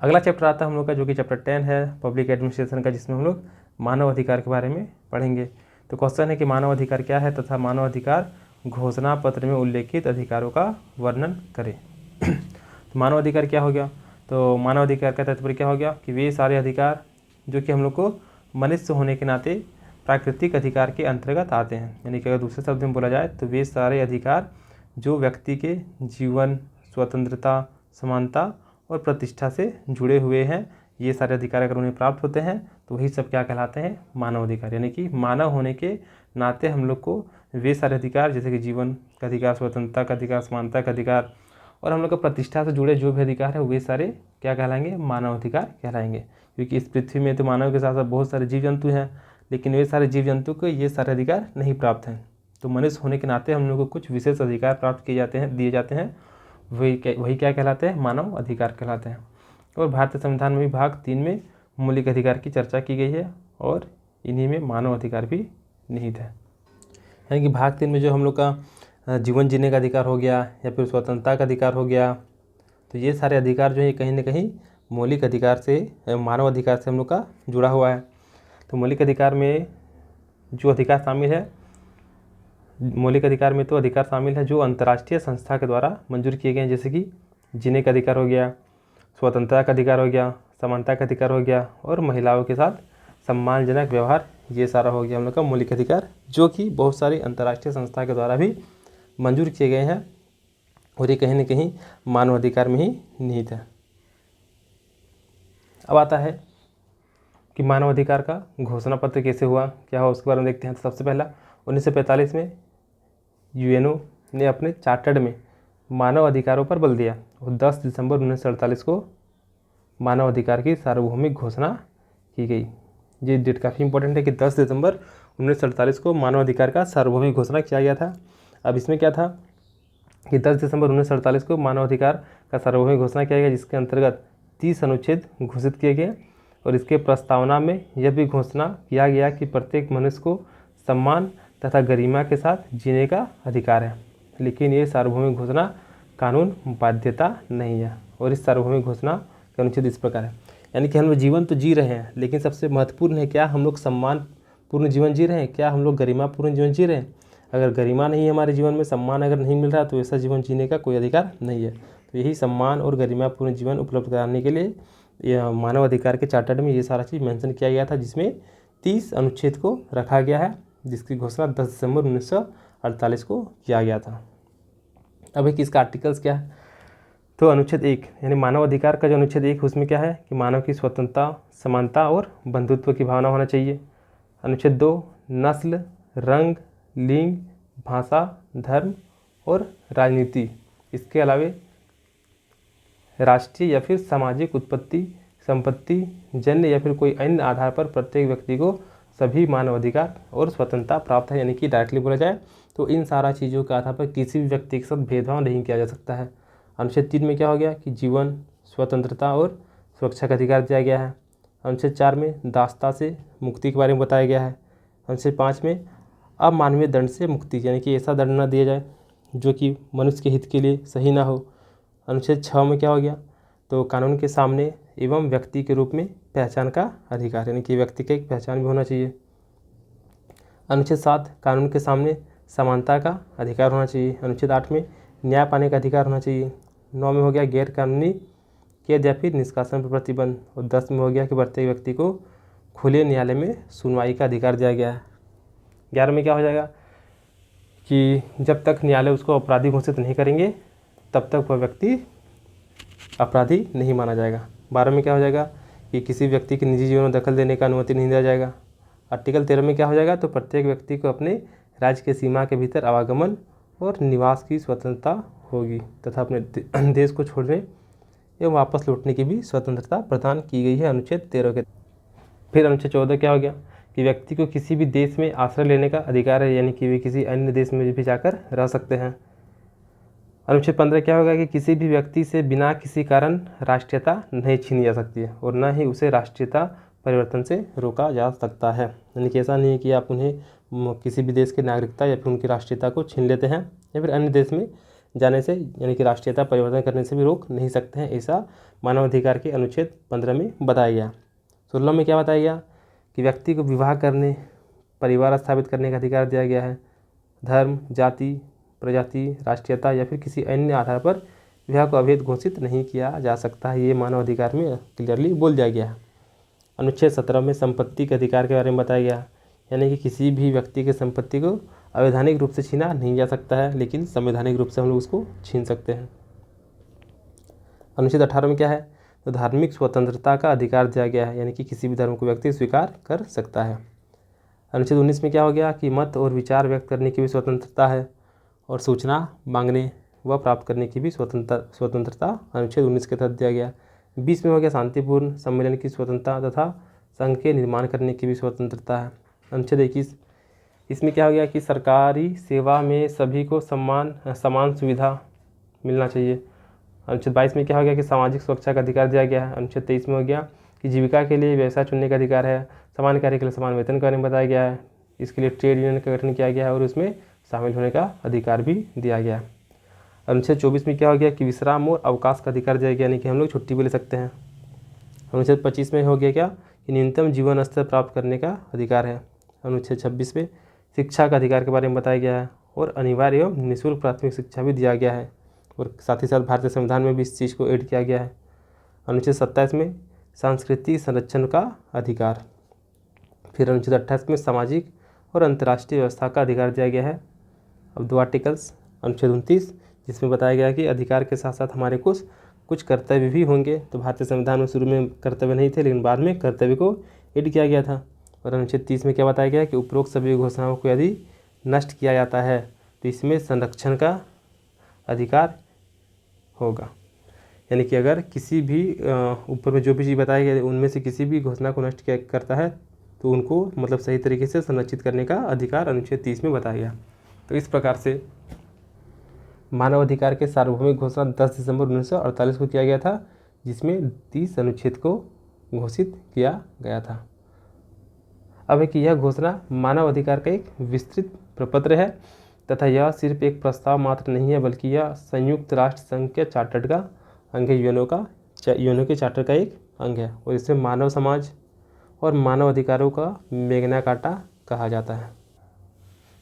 अगला चैप्टर आता है हम लोग का जो कि चैप्टर 10 है पब्लिक एडमिनिस्ट्रेशन का, जिसमें हम लोग मानव अधिकार के बारे में पढ़ेंगे। तो क्वेश्चन है कि मानव अधिकार क्या है तथा मानव अधिकार घोषणा पत्र में उल्लेखित अधिकारों का वर्णन करें। तो मानव अधिकार क्या हो गया? तो मानव अधिकार का तात्पर्य क्या हो गया कि वे सारे अधिकार जो कि हम लोग को मनुष्य होने के नाते प्राकृतिक अधिकार के अंतर्गत आते हैं, यानी कि अगर दूसरे शब्द में बोला जाए तो वे सारे अधिकार जो व्यक्ति के जीवन, स्वतंत्रता, समानता और प्रतिष्ठा से जुड़े हुए हैं, ये सारे अधिकार अगर उन्हें प्राप्त होते हैं तो वही सब क्या कहलाते हैं? मानव अधिकार। यानी कि मानव होने के नाते हम लोग को वे सारे अधिकार जैसे कि जीवन का अधिकार, स्वतंत्रता का अधिकार, समानता का अधिकार और हम लोग का प्रतिष्ठा से जुड़े जो भी अधिकार है वे सारे क्या कहलाएंगे? मानव अधिकार कहलाएंगे। क्योंकि इस पृथ्वी में तो मानव के साथ साथ बहुत सारे जीव जंतु हैं, लेकिन वे सारे जीव जंतु को ये सारे अधिकार नहीं प्राप्त हैं। तो मनुष्य होने के नाते हम लोग को कुछ विशेष अधिकार प्राप्त दिए जाते हैं, वही क्या कहलाते हैं? मानव अधिकार कहलाते हैं। और भारतीय संविधान में भी भाग 3 में मौलिक अधिकार की चर्चा की गई है और इन्हीं में मानव अधिकार भी निहित है। यानी कि भाग 3 में जो हम लोग का जीवन जीने का अधिकार हो गया या फिर स्वतंत्रता का अधिकार हो गया, तो ये सारे अधिकार जो है कहीं ना कहीं मौलिक अधिकार से, मानव अधिकार से हम लोग का जुड़ा हुआ है। तो मौलिक अधिकार में जो अधिकार शामिल है, मौलिक अधिकार में तो अधिकार शामिल है जो अंतर्राष्ट्रीय संस्था के द्वारा मंजूर किए गए हैं, जैसे कि जीने का अधिकार हो गया, स्वतंत्रता का अधिकार हो गया, समानता का अधिकार हो गया और महिलाओं के साथ सम्मानजनक व्यवहार, ये सारा हो गया हम लोग का मौलिक अधिकार, जो कि बहुत सारी अंतर्राष्ट्रीय संस्था के द्वारा भी मंजूर किए गए हैं और ये कहीं ना कहीं मानव अधिकार में ही निहित है। अब आता है कि मानव अधिकार का घोषणा पत्र कैसे हुआ, क्या हुआ, उसके बारे में देखते हैं। तो सबसे पहला 1945 में यूएनओ ने अपने चार्टर में मानव अधिकारों पर बल दिया और 10 दिसंबर 1948 को मानव अधिकार की सार्वभौमिक घोषणा की गई। ये डेट काफ़ी इंपॉर्टेंट है कि 10 दिसंबर 1948 को मानव अधिकार का सार्वभौमिक घोषणा किया गया था। अब इसमें क्या था कि 10 दिसंबर 1948 को मानव अधिकार का सार्वभौमिक घोषणा किया गया, जिसके अंतर्गत 30 अनुच्छेद घोषित किए गए और इसके प्रस्तावना में यह भी घोषणा किया गया कि प्रत्येक मनुष्य को सम्मान तथा गरिमा के साथ जीने का अधिकार है। लेकिन ये सार्वभौमिक घोषणा कानून बाध्यता नहीं है और इस सार्वभौमिक घोषणा का अनुच्छेद इस प्रकार है, यानी कि हम लोग जीवन तो जी रहे हैं, लेकिन सबसे महत्वपूर्ण है क्या हम लोग सम्मानपूर्ण जीवन जी रहे हैं, क्या हम लोग गरिमापूर्ण जीवन जी रहे हैं। अगर गरिमा नहीं है हमारे जीवन में, सम्मान अगर नहीं मिल रहा तो ऐसा जीवन जीने का कोई अधिकार नहीं है। तो यही सम्मान और गरिमापूर्ण जीवन उपलब्ध कराने के लिए यह मानव अधिकार के चार्टर में ये सारा चीज़ मेंशन किया गया था, जिसमें 30 अनुच्छेद को रखा गया है, जिसकी घोषणा 10 दिसंबर 1948 को किया गया था। अब एक इसका आर्टिकल्स क्या है, तो अनुच्छेद 1 यानी मानव अधिकार का जो अनुच्छेद 1 उसमें क्या है कि मानव की स्वतंत्रता, समानता और बंधुत्व की भावना होना चाहिए। अनुच्छेद 2 नस्ल, रंग, लिंग, भाषा, धर्म और राजनीति, इसके अलावे राष्ट्रीय या फिर सामाजिक उत्पत्ति, संपत्ति, जन्य या फिर कोई अन्य आधार पर प्रत्येक व्यक्ति को सभी मानव अधिकार और स्वतंत्रता प्राप्त है। यानी कि डायरेक्टली बोला जाए तो इन सारा चीज़ों के आधार पर किसी भी व्यक्ति के साथ भेदभाव नहीं किया जा सकता है। अनुच्छेद 3 में क्या हो गया कि जीवन, स्वतंत्रता और सुरक्षा का अधिकार दिया गया है। अनुच्छेद 4 में दासता से मुक्ति के बारे में बताया गया है। अनुच्छेद 5 में अमानवीय दंड से मुक्ति, यानी कि ऐसा दंड न दिया जाए जो कि मनुष्य के हित के लिए सही ना हो। अनुच्छेद 6 में क्या हो गया, तो कानून के सामने एवं व्यक्ति के रूप में पहचान का अधिकार, यानी कि व्यक्ति का एक पहचान भी होना चाहिए। अनुच्छेद 7 कानून के सामने समानता का अधिकार होना चाहिए। अनुच्छेद 8 में न्याय पाने का अधिकार होना चाहिए। 9 में हो गया गैर कानूनी कैद या फिर निष्कासन पर प्रतिबंध और 10 में हो गया कि प्रत्येक व्यक्ति को खुले न्यायालय में सुनवाई का अधिकार दिया गया है। 11 में क्या हो जाएगा कि जब तक न्यायालय उसको अपराधी घोषित नहीं करेंगे तब तक वह व्यक्ति अपराधी नहीं माना जाएगा। 12 में क्या हो जाएगा कि किसी व्यक्ति के निजी जीवन में दखल देने का अनुमति नहीं दिया जाएगा। आर्टिकल 13 में क्या हो जाएगा, तो प्रत्येक व्यक्ति को अपने राज्य के सीमा के भीतर आवागमन और निवास की स्वतंत्रता होगी तथा अपने देश को छोड़ने एवं वापस लौटने की भी स्वतंत्रता प्रदान की गई है अनुच्छेद 13 के। फिर अनुच्छेद 14 क्या हो गया कि व्यक्ति को किसी भी देश में आश्रय लेने का अधिकार है, यानी कि वे किसी अन्य देश में भी जाकर रह सकते हैं। अनुच्छेद 15 क्या होगा कि किसी भी व्यक्ति से बिना किसी कारण राष्ट्रीयता नहीं छीनी जा सकती है और न ही उसे राष्ट्रीयता परिवर्तन से रोका जा सकता है। यानी कि ऐसा नहीं है कि आप उन्हें किसी भी देश की नागरिकता या फिर उनकी राष्ट्रीयता को छीन लेते हैं या फिर अन्य देश में जाने से यानी कि राष्ट्रीयता परिवर्तन करने से भी रोक नहीं सकते हैं। ऐसा मानवाधिकार के अनुच्छेद 15 में बताया गया। 16 में क्या बताया गया कि व्यक्ति को विवाह करने, परिवार स्थापित करने का अधिकार दिया गया है। धर्म, जाति, प्रजाति, राष्ट्रीयता या फिर किसी अन्य आधार पर विवाह को अवैध घोषित नहीं किया जा सकता है। ये मानव अधिकार में क्लियरली बोल दिया गया है। अनुच्छेद 17 में संपत्ति के अधिकार के बारे में बताया गया, यानी कि किसी भी व्यक्ति की संपत्ति को अवैधानिक रूप से छीना नहीं जा सकता है, लेकिन संवैधानिक रूप से हम लोग उसको छीन सकते हैं। अनुच्छेद 18 में क्या है, तो धार्मिक स्वतंत्रता का अधिकार दिया गया है, यानी कि किसी भी धर्म को व्यक्ति स्वीकार कर सकता है। अनुच्छेद 19 में क्या हो गया कि मत और विचार व्यक्त करने की भी स्वतंत्रता है और सूचना मांगने व प्राप्त करने की भी स्वतंत्रता अनुच्छेद 19 के तहत दिया गया। 20 में हो गया शांतिपूर्ण सम्मेलन की स्वतंत्रता तथा संघ के निर्माण करने की भी स्वतंत्रता है। अनुच्छेद 21, इसमें क्या हो गया कि सरकारी सेवा में सभी को समान सुविधा मिलना चाहिए। अनुच्छेद 22 में क्या हो गया कि सामाजिक सुरक्षा का अधिकार दिया गया है। अनुच्छेद 23 में हो गया कि जीविका के लिए व्यवसाय चुनने का अधिकार है। समान कार्य के लिए समान वेतन के बारे में बताया गया है। इसके लिए ट्रेड यूनियन का गठन किया गया है और उसमें शामिल होने का अधिकार भी दिया गया है। अनुच्छेद 24 में क्या हो गया कि विश्राम और अवकाश का अधिकार दिया गया, यानी कि हम लोग छुट्टी भी ले सकते हैं। अनुच्छेद 25 में हो गया क्या कि न्यूनतम जीवन स्तर प्राप्त करने का अधिकार है। अनुच्छेद 26 में शिक्षा का अधिकार के बारे में बताया गया है और अनिवार्य एवं निःशुल्क प्राथमिक शिक्षा भी दिया गया है और साथ ही साथ भारतीय संविधान में भी इस चीज़ को ऐड किया गया है। अनुच्छेद 27 में सांस्कृतिक संरक्षण का अधिकार। फिर अनुच्छेद 28 में सामाजिक और अंतर्राष्ट्रीय व्यवस्था का अधिकार दिया गया है। अब 2 आर्टिकल्स, अनुच्छेद 29 जिसमें बताया गया कि अधिकार के साथ साथ हमारे कुछ कर्तव्य भी होंगे। तो भारतीय संविधान में शुरू में कर्तव्य नहीं थे, लेकिन बाद में कर्तव्य को ऐड किया गया था। और अनुच्छेद 30 में क्या बताया गया कि उपरोक्त सभी घोषणाओं को यदि नष्ट किया जाता है तो इसमें संरक्षण का अधिकार होगा, यानी कि अगर किसी भी ऊपर में जो भी चीज़ बताई गई उनमें से किसी भी घोषणा को नष्ट करता है तो उनको मतलब सही तरीके से संरक्षित करने का अधिकार अनुच्छेद 30 में बताया गया। तो इस प्रकार से मानव अधिकार के सार्वभौमिक घोषणा 10 दिसंबर 1948 को किया गया था, जिसमें 30 अनुच्छेद को घोषित किया गया था। अब है कि यह घोषणा मानव अधिकार का एक विस्तृत प्रपत्र है तथा यह सिर्फ एक प्रस्ताव मात्र नहीं है, बल्कि यह संयुक्त राष्ट्र संघ के चार्टर का अंग है। यूएनओ के चार्टर का एक अंग है और इसमें मानव समाज और मानव अधिकारों का मैग्ना कार्टा कहा जाता है।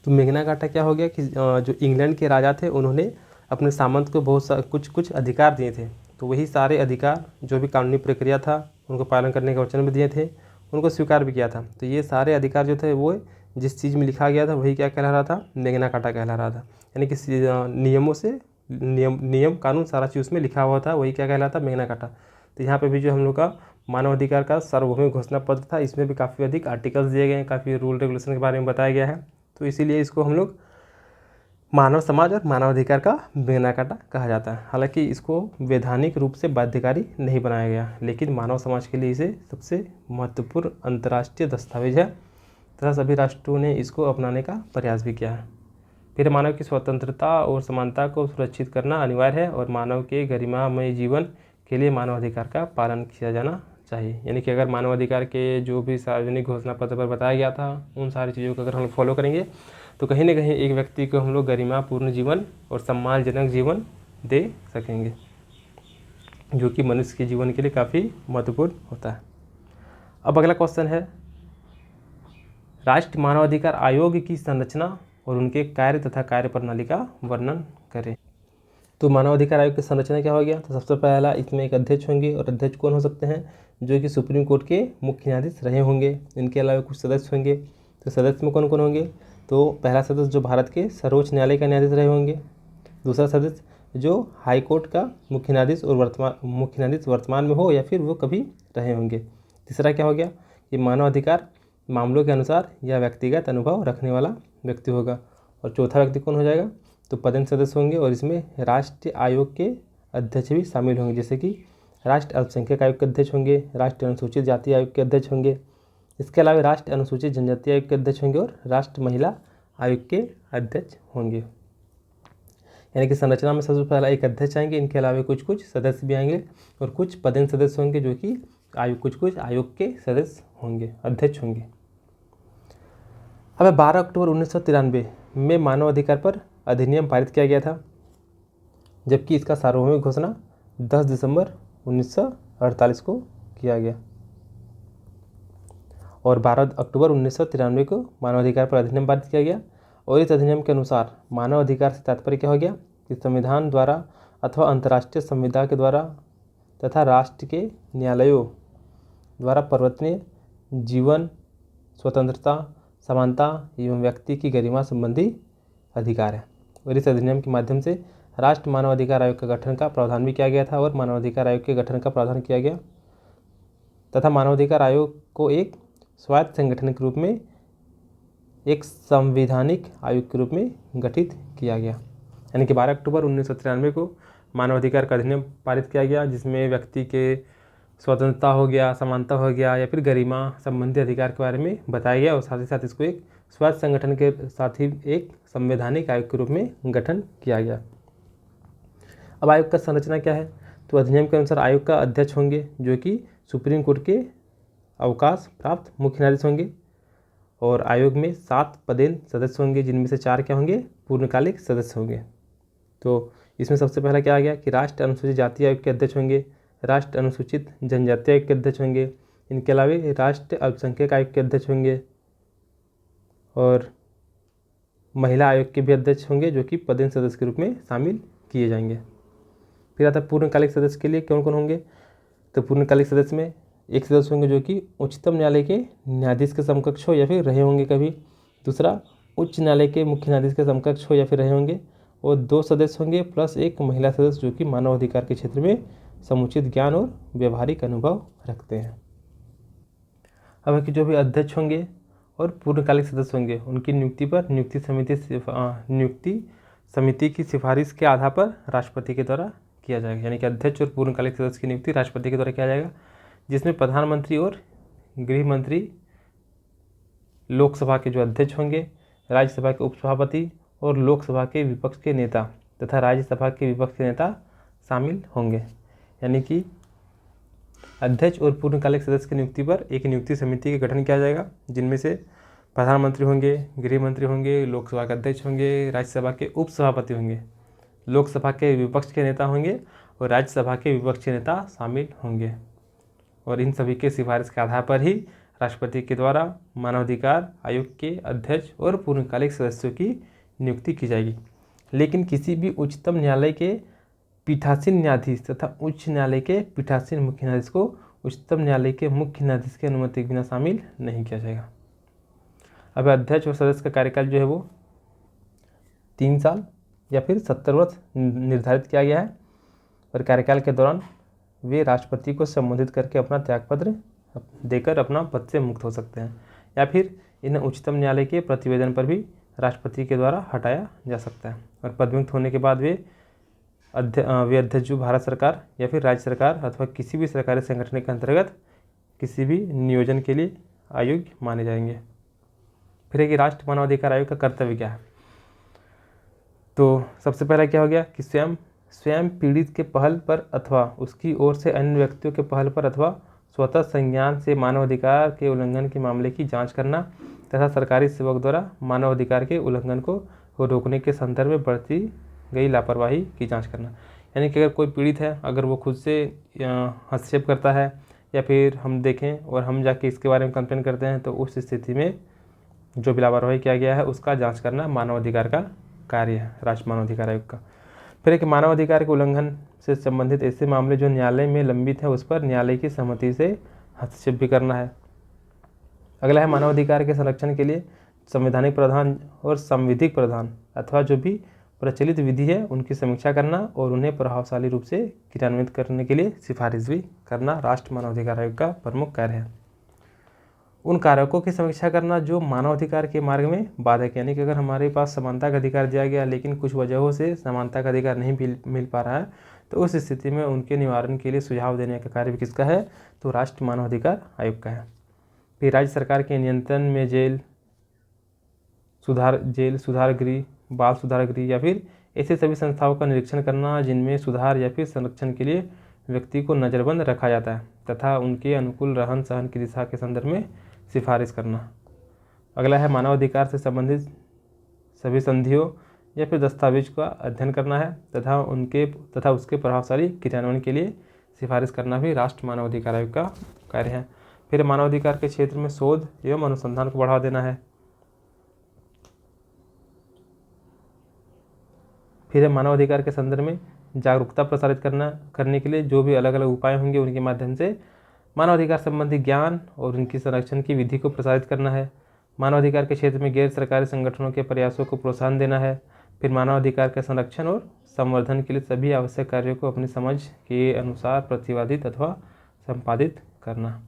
तो मैग्ना कार्टा क्या हो गया कि जो इंग्लैंड के राजा थे उन्होंने अपने सामंत को बहुत कुछ अधिकार दिए थे, तो वही सारे अधिकार जो भी कानूनी प्रक्रिया था उनको पालन करने का वचन भी दिए थे, उनको स्वीकार भी किया था। तो ये सारे अधिकार जो थे वो जिस चीज़ में लिखा गया था वही क्या कहला रहा था, मैग्ना कार्टा कहला रहा था। यानी कि नियमों से नियम कानून सारा चीज़ उसमें लिखा हुआ था, वही क्या कहलाता, मैग्ना कार्टा। तो यहाँ पे भी जो हम लोग का मानव अधिकार का सार्वभौमिक घोषणा पत्र था, इसमें भी काफ़ी अधिक आर्टिकल्स दिए गए हैं, काफ़ी रूल रेगुलेशन के बारे में बताया गया है। तो इसीलिए इसको हम लोग मानव समाज और मानव अधिकार का मैग्ना कार्टा कहा जाता है। हालांकि इसको वैधानिक रूप से बाध्यकारी नहीं बनाया गया, लेकिन मानव समाज के लिए इसे सबसे महत्वपूर्ण अंतर्राष्ट्रीय दस्तावेज है तथा सभी राष्ट्रों ने इसको अपनाने का प्रयास भी किया है। फिर मानव की स्वतंत्रता और समानता को सुरक्षित करना अनिवार्य है और मानव के गरिमामय जीवन के लिए मानव अधिकार का पालन किया जाना चाहिए। यानी कि अगर मानव अधिकार के जो भी सार्वजनिक घोषणा पत्र पर बताया गया था उन सारी चीज़ों को अगर हम फॉलो करेंगे तो कहीं ना कहीं एक व्यक्ति को हम लोग गरिमापूर्ण जीवन और सम्मानजनक जीवन दे सकेंगे, जो कि मनुष्य के जीवन के लिए काफ़ी महत्वपूर्ण होता है। अब अगला क्वेश्चन है, राष्ट्रीय मानवाधिकार आयोग की संरचना और उनके कार्य तथा कार्य प्रणाली का वर्णन करें। तो मानवाधिकार आयोग की संरचना क्या हो गया, तो सबसे पहला इसमें एक अध्यक्ष होंगे और अध्यक्ष कौन हो सकते हैं, जो कि सुप्रीम कोर्ट के मुख्य न्यायाधीश रहे होंगे। इनके अलावा कुछ सदस्य होंगे, तो सदस्य में कौन कौन होंगे, तो पहला सदस्य जो भारत के सर्वोच्च न्यायालय का न्यायाधीश रहे होंगे, दूसरा सदस्य जो हाई कोर्ट का मुख्य न्यायाधीश वर्तमान में हो या फिर वो कभी रहे होंगे, तीसरा क्या हो गया कि मानवाधिकार मामलों के अनुसार या व्यक्तिगत अनुभव रखने वाला व्यक्ति होगा, और चौथा व्यक्ति कौन हो जाएगा, तो पदेन सदस्य होंगे और इसमें राष्ट्रीय आयोग के अध्यक्ष भी शामिल होंगे, जैसे कि राष्ट्रीय अल्पसंख्यक आयोग के अध्यक्ष होंगे, राष्ट्रीय अनुसूचित जाति आयोग के अध्यक्ष होंगे, इसके अलावा राष्ट्रीय अनुसूचित जनजाति आयोग के अध्यक्ष होंगे और राष्ट्रीय महिला आयोग के अध्यक्ष होंगे। यानी कि संरचना में सबसे पहला एक अध्यक्ष आएंगे, इनके अलावा कुछ कुछ सदस्य भी आएंगे और कुछ पदेन सदस्य होंगे जो कि कुछ आयोग के सदस्य होंगे, अध्यक्ष होंगे। अब 12 अक्टूबर 1993 में मानव अधिकार पर अधिनियम पारित किया गया था, जबकि इसका सार्वभौमिक घोषणा 10 दिसंबर 1948 को किया गया। और 12 अक्टूबर 1993 को मानवाधिकार पर अधिनियम पारित किया गया और इस अधिनियम के अनुसार मानव अधिकार से तात्पर्य क्या हो गया कि संविधान द्वारा अथवा अंतर्राष्ट्रीय संविदा के द्वारा तथा राष्ट्र के न्यायालयों द्वारा प्रवर्तनीय जीवन, स्वतंत्रता, समानता एवं व्यक्ति की गरिमा संबंधी अधिकार है। और इस अधिनियम के माध्यम से राष्ट्रीय मानवाधिकार आयोग का गठन का प्रावधान भी किया गया था और मानवाधिकार आयोग के गठन का प्रावधान किया गया तथा मानवाधिकार आयोग को एक स्वायत्त संगठन के रूप में, एक संवैधानिक आयोग के रूप में गठित किया गया। यानी कि 12 अक्टूबर 1993 को मानवाधिकार का अधिनियम पारित किया गया, जिसमें व्यक्ति के स्वतंत्रता हो गया, समानता हो गया या फिर गरिमा संबंधी अधिकार के बारे में बताया गया और साथ ही साथ इसको एक स्वायत्त संगठन के साथ ही एक संवैधानिक आयोग के रूप में गठन किया गया। अब आयोग का संरचना क्या है, तो अधिनियम के अनुसार आयोग का अध्यक्ष होंगे जो कि सुप्रीम कोर्ट के अवकाश प्राप्त मुख्य न्यायाधीश होंगे और आयोग में 7 पदेन सदस्य होंगे, जिनमें से 4 क्या होंगे, पूर्णकालिक सदस्य होंगे। तो इसमें सबसे पहला क्या आ गया कि राष्ट्रीय अनुसूचित जाति आयोग के अध्यक्ष होंगे, राष्ट्रीय अनुसूचित जनजाति आयोग के अध्यक्ष होंगे, इनके अलावा राष्ट्रीय अल्पसंख्यक आयोग के अध्यक्ष होंगे और महिला आयोग के भी अध्यक्ष होंगे जो कि पदेन सदस्य के रूप में शामिल किए जाएंगे। फिर आता है पूर्णकालिक सदस्य के लिए कौन कौन होंगे, तो पूर्णकालिक सदस्य में एक सदस्य होंगे जो कि उच्चतम न्यायालय के न्यायाधीश के समकक्ष हो या फिर रहे होंगे कभी, दूसरा उच्च न्यायालय के मुख्य न्यायाधीश के समकक्ष हो या फिर रहे होंगे और 2 सदस्य होंगे प्लस एक महिला सदस्य जो कि मानव अधिकार के क्षेत्र में समुचित ज्ञान और व्यवहारिक अनुभव रखते हैं। अब कि जो भी अध्यक्ष होंगे और पूर्णकालिक सदस्य होंगे उनकी नियुक्ति पर नियुक्ति समिति की सिफारिश के आधार पर राष्ट्रपति के द्वारा किया जाएगा। यानी कि अध्यक्ष और पूर्णकालिक सदस्य की नियुक्ति राष्ट्रपति के द्वारा किया जाएगा, जिसमें प्रधानमंत्री और गृह मंत्री, लोकसभा के जो अध्यक्ष होंगे, राज्यसभा के उपसभापति और लोकसभा के विपक्ष के नेता तथा राज्यसभा के विपक्ष के नेता शामिल होंगे। यानी कि अध्यक्ष और पूर्णकालिक सदस्य की नियुक्ति पर एक नियुक्ति समिति का गठन किया जाएगा, जिनमें से प्रधानमंत्री होंगे, गृह मंत्री होंगे, लोकसभा के अध्यक्ष होंगे, राज्यसभा के उपसभापति होंगे, लोकसभा के विपक्ष के नेता होंगे और राज्यसभा के विपक्ष के नेता शामिल होंगे। और इन सभी के सिफारिश के आधार पर ही राष्ट्रपति के द्वारा मानवाधिकार आयोग के अध्यक्ष और पूर्णकालिक सदस्यों की नियुक्ति की जाएगी। लेकिन किसी भी उच्चतम न्यायालय के पीठासीन न्यायाधीश तथा उच्च न्यायालय के पीठासीन मुख्य न्यायाधीश को उच्चतम न्यायालय के मुख्य न्यायाधीश की अनुमति के बिना शामिल नहीं किया जाएगा। अब अध्यक्ष और सदस्य का कार्यकाल जो है वो 3 साल या फिर 70 वर्ष निर्धारित किया गया है और कार्यकाल के दौरान वे राष्ट्रपति को संबोधित करके अपना त्यागपत्र देकर अपना पद से मुक्त हो सकते हैं या फिर इन्हें उच्चतम न्यायालय के प्रतिवेदन पर भी राष्ट्रपति के द्वारा हटाया जा सकता है। और पदमुक्त होने के बाद वे अध्यक्ष जो भारत सरकार या फिर राज्य सरकार अथवा किसी भी सरकारी संगठन के अंतर्गत किसी भी नियोजन के लिए अयोग्य माने जाएंगे। फिर है कि राष्ट्रीय मानवाधिकार आयोग का कर्तव्य क्या है, तो सबसे पहला क्या हो गया कि स्वयं पीड़ित के पहल पर अथवा उसकी ओर से अन्य व्यक्तियों के पहल पर अथवा स्वतः संज्ञान से मानवाधिकार के उल्लंघन के मामले की जांच करना तथा सरकारी सेवक द्वारा मानवाधिकार के उल्लंघन को रोकने के संदर्भ में बरती गई लापरवाही की जांच करना। यानी कि अगर कोई पीड़ित है, अगर वो खुद से हस्तक्षेप करता है या फिर हम देखें और हम जाके इसके बारे में कंप्लेन करते हैं, तो उस स्थिति में जो भी लापरवाही किया गया है उसका जाँच करना मानवाधिकार का कार्य है, राष्ट्रीय मानवाधिकार आयोग का। फिर एक मानवाधिकार के उल्लंघन से संबंधित ऐसे मामले जो न्यायालय में लंबित है उस पर न्यायालय की सहमति से हस्तक्षेप भी करना है। अगला है मानवाधिकार के संरक्षण के लिए संवैधानिक प्रावधान और संविधिक प्रावधान अथवा जो भी प्रचलित विधि है उनकी समीक्षा करना और उन्हें प्रभावशाली रूप से क्रियान्वित करने के लिए सिफारिश भी करना राष्ट्रीय मानवाधिकार आयोग का प्रमुख कार्य है। उन कारकों की समीक्षा करना जो मानवाधिकार के मार्ग में बाधक, यानी कि अगर हमारे पास समानता का अधिकार दिया गया लेकिन कुछ वजहों से समानता का अधिकार नहीं मिल पा रहा है, तो उस स्थिति में उनके निवारण के लिए सुझाव देने का कार्य भी किसका है, तो राष्ट्रीय मानवाधिकार आयोग का है। फिर राज्य सरकार के नियंत्रण में जेल, सुधार गृह, बाल सुधार गृह या फिर ऐसे सभी संस्थाओं का निरीक्षण करना जिनमें सुधार या फिर संरक्षण के लिए व्यक्ति को नज़रबंद रखा जाता है तथा उनके अनुकूल रहन सहन की दिशा के संदर्भ में सिफारिश करना। अगला है मानवाधिकार से संबंधित सभी संधियों या फिर दस्तावेज का अध्ययन करना है तथा उसके प्रभावशाली क्रियान्वयन के लिए सिफारिश करना भी राष्ट्रीय मानवाधिकार आयोग का कार्य है। फिर मानवाधिकार के क्षेत्र में शोध एवं अनुसंधान को बढ़ावा देना है। फिर मानवाधिकार के संदर्भ में जागरूकता प्रसारित करने के लिए जो भी अलग अलग उपाय होंगे उनके माध्यम से मानवाधिकार संबंधी ज्ञान और उनकी संरक्षण की विधि को प्रसारित करना है। मानवाधिकार के क्षेत्र में गैर सरकारी संगठनों के प्रयासों को प्रोत्साहन देना है। फिर मानवाधिकार के संरक्षण और संवर्धन के लिए सभी आवश्यक कार्यों को अपनी समझ के अनुसार प्रतिपादित अथवा संपादित करना।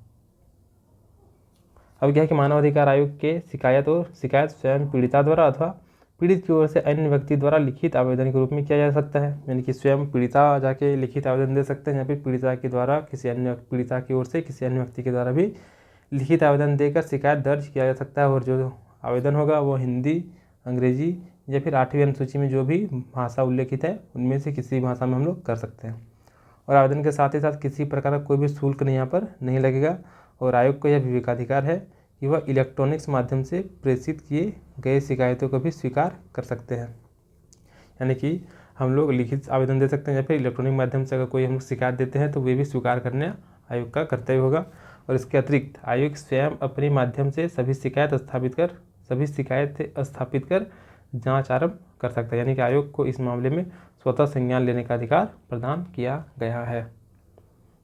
अब क्या है कि मानवाधिकार आयोग के शिकायत स्वयं पीड़िता द्वारा अथवा पीड़ित की ओर से अन्य व्यक्ति द्वारा लिखित आवेदन के रूप में किया जा सकता है, यानी कि स्वयं पीड़िता जाके लिखित आवेदन दे सकते हैं या फिर पीड़िता की ओर से किसी अन्य व्यक्ति के द्वारा भी लिखित आवेदन देकर शिकायत दर्ज किया जा सकता है। और जो आवेदन होगा वो हिंदी, अंग्रेजी या फिर 8वीं अनुसूची में जो भी भाषा उल्लेखित है उनमें से किसी भाषा में हम लोग कर सकते हैं। और आवेदन के साथ ही साथ किसी प्रकार का कोई भी शुल्क यहाँ पर नहीं लगेगा। और आयोग को यह विवेकाधिकार है कि वह इलेक्ट्रॉनिक्स माध्यम से प्रेषित किए गए शिकायतों को भी स्वीकार कर सकते हैं, यानी कि हम लोग लिखित आवेदन दे सकते हैं या फिर इलेक्ट्रॉनिक माध्यम से अगर कोई हम शिकायत देते हैं तो वे भी स्वीकार करना आयोग का कर्तव्य होगा। और इसके अतिरिक्त आयोग स्वयं अपने माध्यम से सभी शिकायत स्थापित कर जांच आरंभ कर सकता है, यानी कि आयोग को इस मामले में स्वतः संज्ञान लेने का अधिकार प्रदान किया गया है।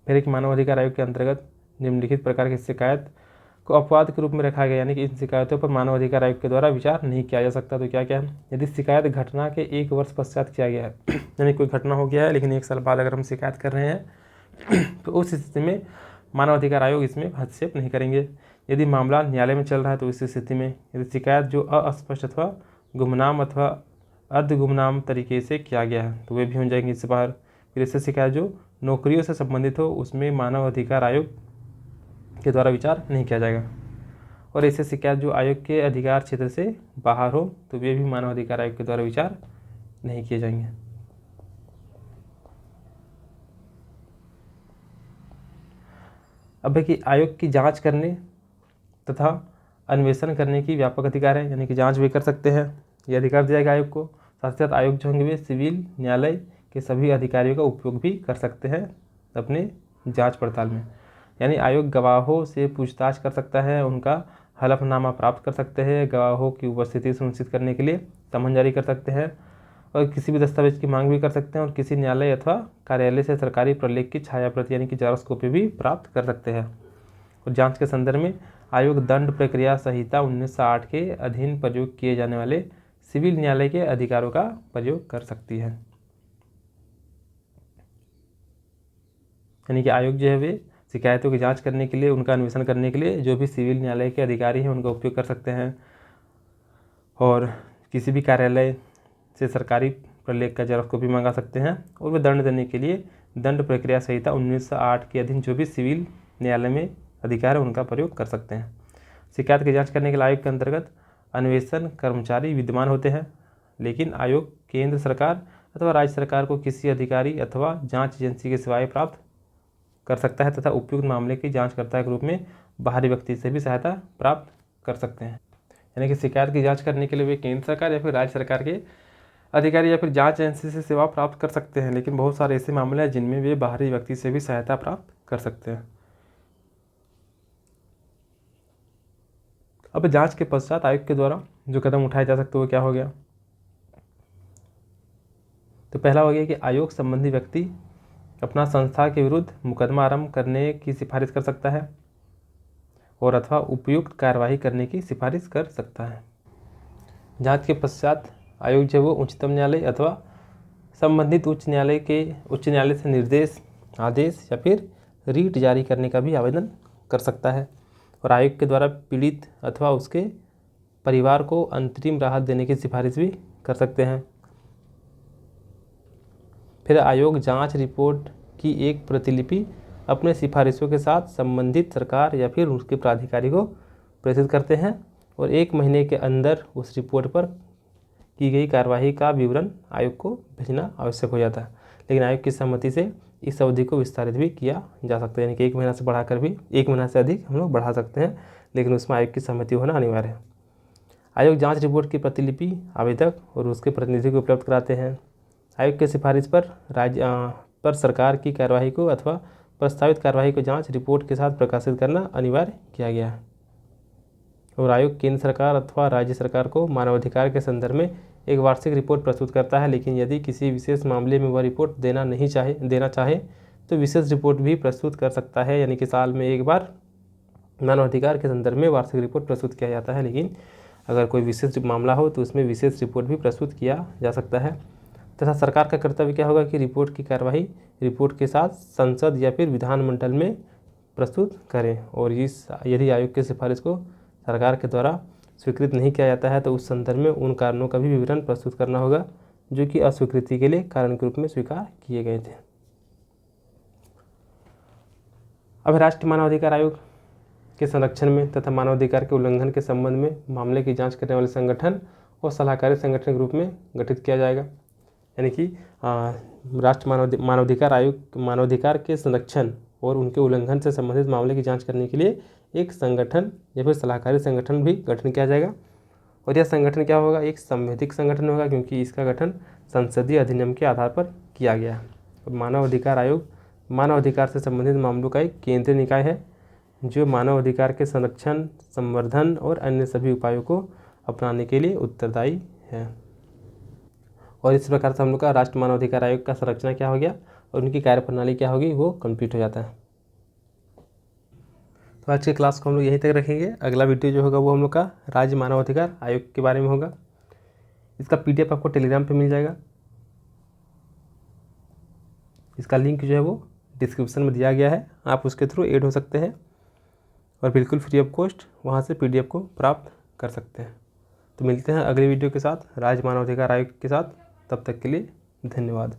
फिर एक मानवाधिकार आयोग के अंतर्गत निम्नलिखित प्रकार की शिकायत को अपवाद के रूप में रखा गया, यानी कि इन शिकायतों पर मानवाधिकार आयोग के द्वारा विचार नहीं किया जा सकता। तो क्या क्या है, यदि शिकायत घटना के 1 वर्ष पश्चात किया गया है, यानी कोई घटना हो गया है लेकिन 1 साल बाद अगर हम शिकायत कर रहे हैं तो उस स्थिति में मानवाधिकार आयोग इसमें हस्तक्षेप नहीं करेंगे। यदि मामला न्यायालय में चल रहा है तो इस स्थिति में यदि शिकायत जो अस्पष्ट अथवा गुमनाम अथवा अर्ध गुमनाम तरीके से किया गया है तो वे भी हो जाएंगे इससे बाहर। फिर इससे शिकायत जो नौकरियों से संबंधित हो उसमें मानव अधिकार आयोग के द्वारा विचार नहीं किया जाएगा। और ऐसे शिकायत जो आयोग के अधिकार क्षेत्र से बाहर हो तो वे भी मानव अधिकार आयोग के द्वारा विचार नहीं किए जाएंगे। अब है कि आयोग की जांच करने तथा अन्वेषण करने की व्यापक अधिकार है, यानी कि जांच भी कर सकते हैं, ये अधिकार दिया गया आयोग को। साथ ही साथ आयोग जो होंगे वे सिविल न्यायालय के सभी अधिकारियों का उपयोग भी कर सकते हैं अपने जांच पड़ताल में, यानी आयोग गवाहों से पूछताछ कर सकता है, उनका हलफनामा प्राप्त कर सकते हैं, गवाहों की उपस्थिति सुनिश्चित करने के लिए समन जारी कर सकते हैं और किसी भी दस्तावेज की मांग भी कर सकते हैं और किसी न्यायालय अथवा कार्यालय से सरकारी प्रलेख की छाया प्रति यानी कि जेरॉक्स कॉपी भी प्राप्त कर सकते हैं। और जांच के संदर्भ में आयोग दंड प्रक्रिया संहिता 1908 के अधीन प्रयोग किए जाने वाले सिविल न्यायालय के अधिकारों का प्रयोग कर सकती है, यानी कि आयोग जो है वे शिकायतों की जांच करने के लिए, उनका अन्वेषण करने के लिए जो भी सिविल न्यायालय के अधिकारी हैं उनका उपयोग कर सकते हैं और किसी भी कार्यालय से सरकारी प्रलेख का जेरॉक्स कॉपी मंगा सकते हैं। और वे दंड देने के लिए दंड प्रक्रिया संहिता 1908 के अधीन जो भी सिविल न्यायालय में अधिकार है उनका प्रयोग कर सकते हैं। शिकायत की जांच करने के लिए आयोग के अंतर्गत अन्वेषण कर्मचारी विद्यमान होते हैं, लेकिन आयोग केंद्र सरकार अथवा राज्य सरकार को किसी अधिकारी अथवा जांच एजेंसी की सेवाएं प्राप्त कर सकता है तथा उपयुक्त मामले की जांचकर्ता के रूप में बाहरी व्यक्ति से भी सहायता प्राप्त कर सकते हैं, यानी कि शिकायत की जांच करने के लिए वे केंद्र सरकार या फिर राज्य सरकार के अधिकारी या फिर जांच एजेंसी से सेवा प्राप्त कर सकते हैं, लेकिन बहुत सारे ऐसे मामले हैं जिनमें वे बाहरी व्यक्ति से भी सहायता प्राप्त कर सकते हैं। अब जांच के पश्चात आयोग के द्वारा जो कदम उठाए जा सकते वो क्या हो गया, तो पहला हो गया कि आयोग संबंधी व्यक्ति अपना संस्था के विरुद्ध मुकदमा आरंभ करने की सिफारिश कर सकता है और अथवा उपयुक्त कार्यवाही करने की सिफारिश कर सकता है। जांच के पश्चात आयोग जो वो उच्चतम न्यायालय अथवा संबंधित उच्च न्यायालय से निर्देश, आदेश या फिर रीट जारी करने का भी आवेदन कर सकता है। और आयोग के द्वारा पीड़ित अथवा उसके परिवार को अंतरिम राहत देने की सिफारिश भी कर सकते हैं। फिर आयोग जांच रिपोर्ट की एक प्रतिलिपि अपने सिफारिशों के साथ संबंधित सरकार या फिर उसके प्राधिकारी को प्रेषित करते हैं और 1 महीने के अंदर उस रिपोर्ट पर की गई कार्यवाही का विवरण आयोग को भेजना आवश्यक हो जाता है। लेकिन आयोग की सहमति से इस अवधि को विस्तारित भी किया जा सकता है, यानी कि 1 महीना से बढ़ाकर भी 1 महीना से अधिक हम लोग बढ़ा सकते हैं, लेकिन उसमें आयोग की सहमति होना अनिवार्य है। आयोग जांच रिपोर्ट की प्रतिलिपि आवेदक और उसके प्रतिनिधि को उपलब्ध कराते हैं। आयोग की सिफारिश पर सरकार की कार्यवाही को अथवा प्रस्तावित कार्यवाही को जांच रिपोर्ट के साथ प्रकाशित करना अनिवार्य किया गया है। और आयोग केंद्र सरकार अथवा राज्य सरकार को मानवाधिकार के संदर्भ में एक वार्षिक रिपोर्ट प्रस्तुत करता है, लेकिन यदि किसी विशेष मामले में वह रिपोर्ट देना चाहे तो विशेष रिपोर्ट भी प्रस्तुत कर सकता है, यानी कि साल में एक बार मानवाधिकार के संदर्भ में वार्षिक रिपोर्ट प्रस्तुत किया जाता है। लेकिन अगर कोई विशेष मामला हो तो उसमें विशेष रिपोर्ट भी प्रस्तुत किया जा सकता है। तथा सरकार का कर्तव्य क्या होगा कि रिपोर्ट की कार्यवाही रिपोर्ट के साथ संसद या फिर विधानमंडल में प्रस्तुत करें, और यदि आयोग की सिफारिश को सरकार के द्वारा स्वीकृत नहीं किया जाता है तो उस संदर्भ में उन कारणों का भी विवरण प्रस्तुत करना होगा जो कि अस्वीकृति के लिए कारण के रूप में स्वीकार किए गए थे। अब राष्ट्रीय मानवाधिकार आयोग के संरक्षण में तथा मानवाधिकार के उल्लंघन के संबंध में मामले की जांच करने वाले संगठन और सलाहकारी संगठन के रूप में गठित किया जाएगा, यानी कि राष्ट्रीय मानवाधिकार आयोग मानवाधिकार के संरक्षण और उनके उल्लंघन से संबंधित मामले की जांच करने के लिए एक संगठन या फिर सलाहकारी संगठन भी गठन किया जाएगा। और यह संगठन क्या होगा, एक संवैधानिक संगठन होगा, क्योंकि इसका गठन संसदीय अधिनियम के आधार पर किया गया है। और मानव अधिकार आयोग मानव अधिकार से संबंधित मामलों का एक केंद्रीय निकाय है जो मानव अधिकार के संरक्षण, संवर्धन और अन्य सभी उपायों को अपनाने के लिए उत्तरदायी है। और इस प्रकार से हम लोग का राष्ट्रीय मानवाधिकार आयोग का संरचना क्या हो गया और उनकी कार्यप्रणाली क्या होगी वो कंप्लीट हो जाता है। तो आज के क्लास को हम लोग यहीं तक रखेंगे। अगला वीडियो जो होगा वो हम लोग का राज्य मानवाधिकार आयोग के बारे में होगा। इसका PDF आपको टेलीग्राम पे मिल जाएगा। इसका लिंक जो है वो डिस्क्रिप्शन में दिया गया है, आप उसके थ्रू ऐड हो सकते हैं और बिल्कुल फ्री ऑफ कॉस्ट वहाँ से PDF को प्राप्त कर सकते हैं। तो मिलते हैं अगले वीडियो के साथ राज्य मानवाधिकार आयोग के साथ, तब तक के लिए धन्यवाद।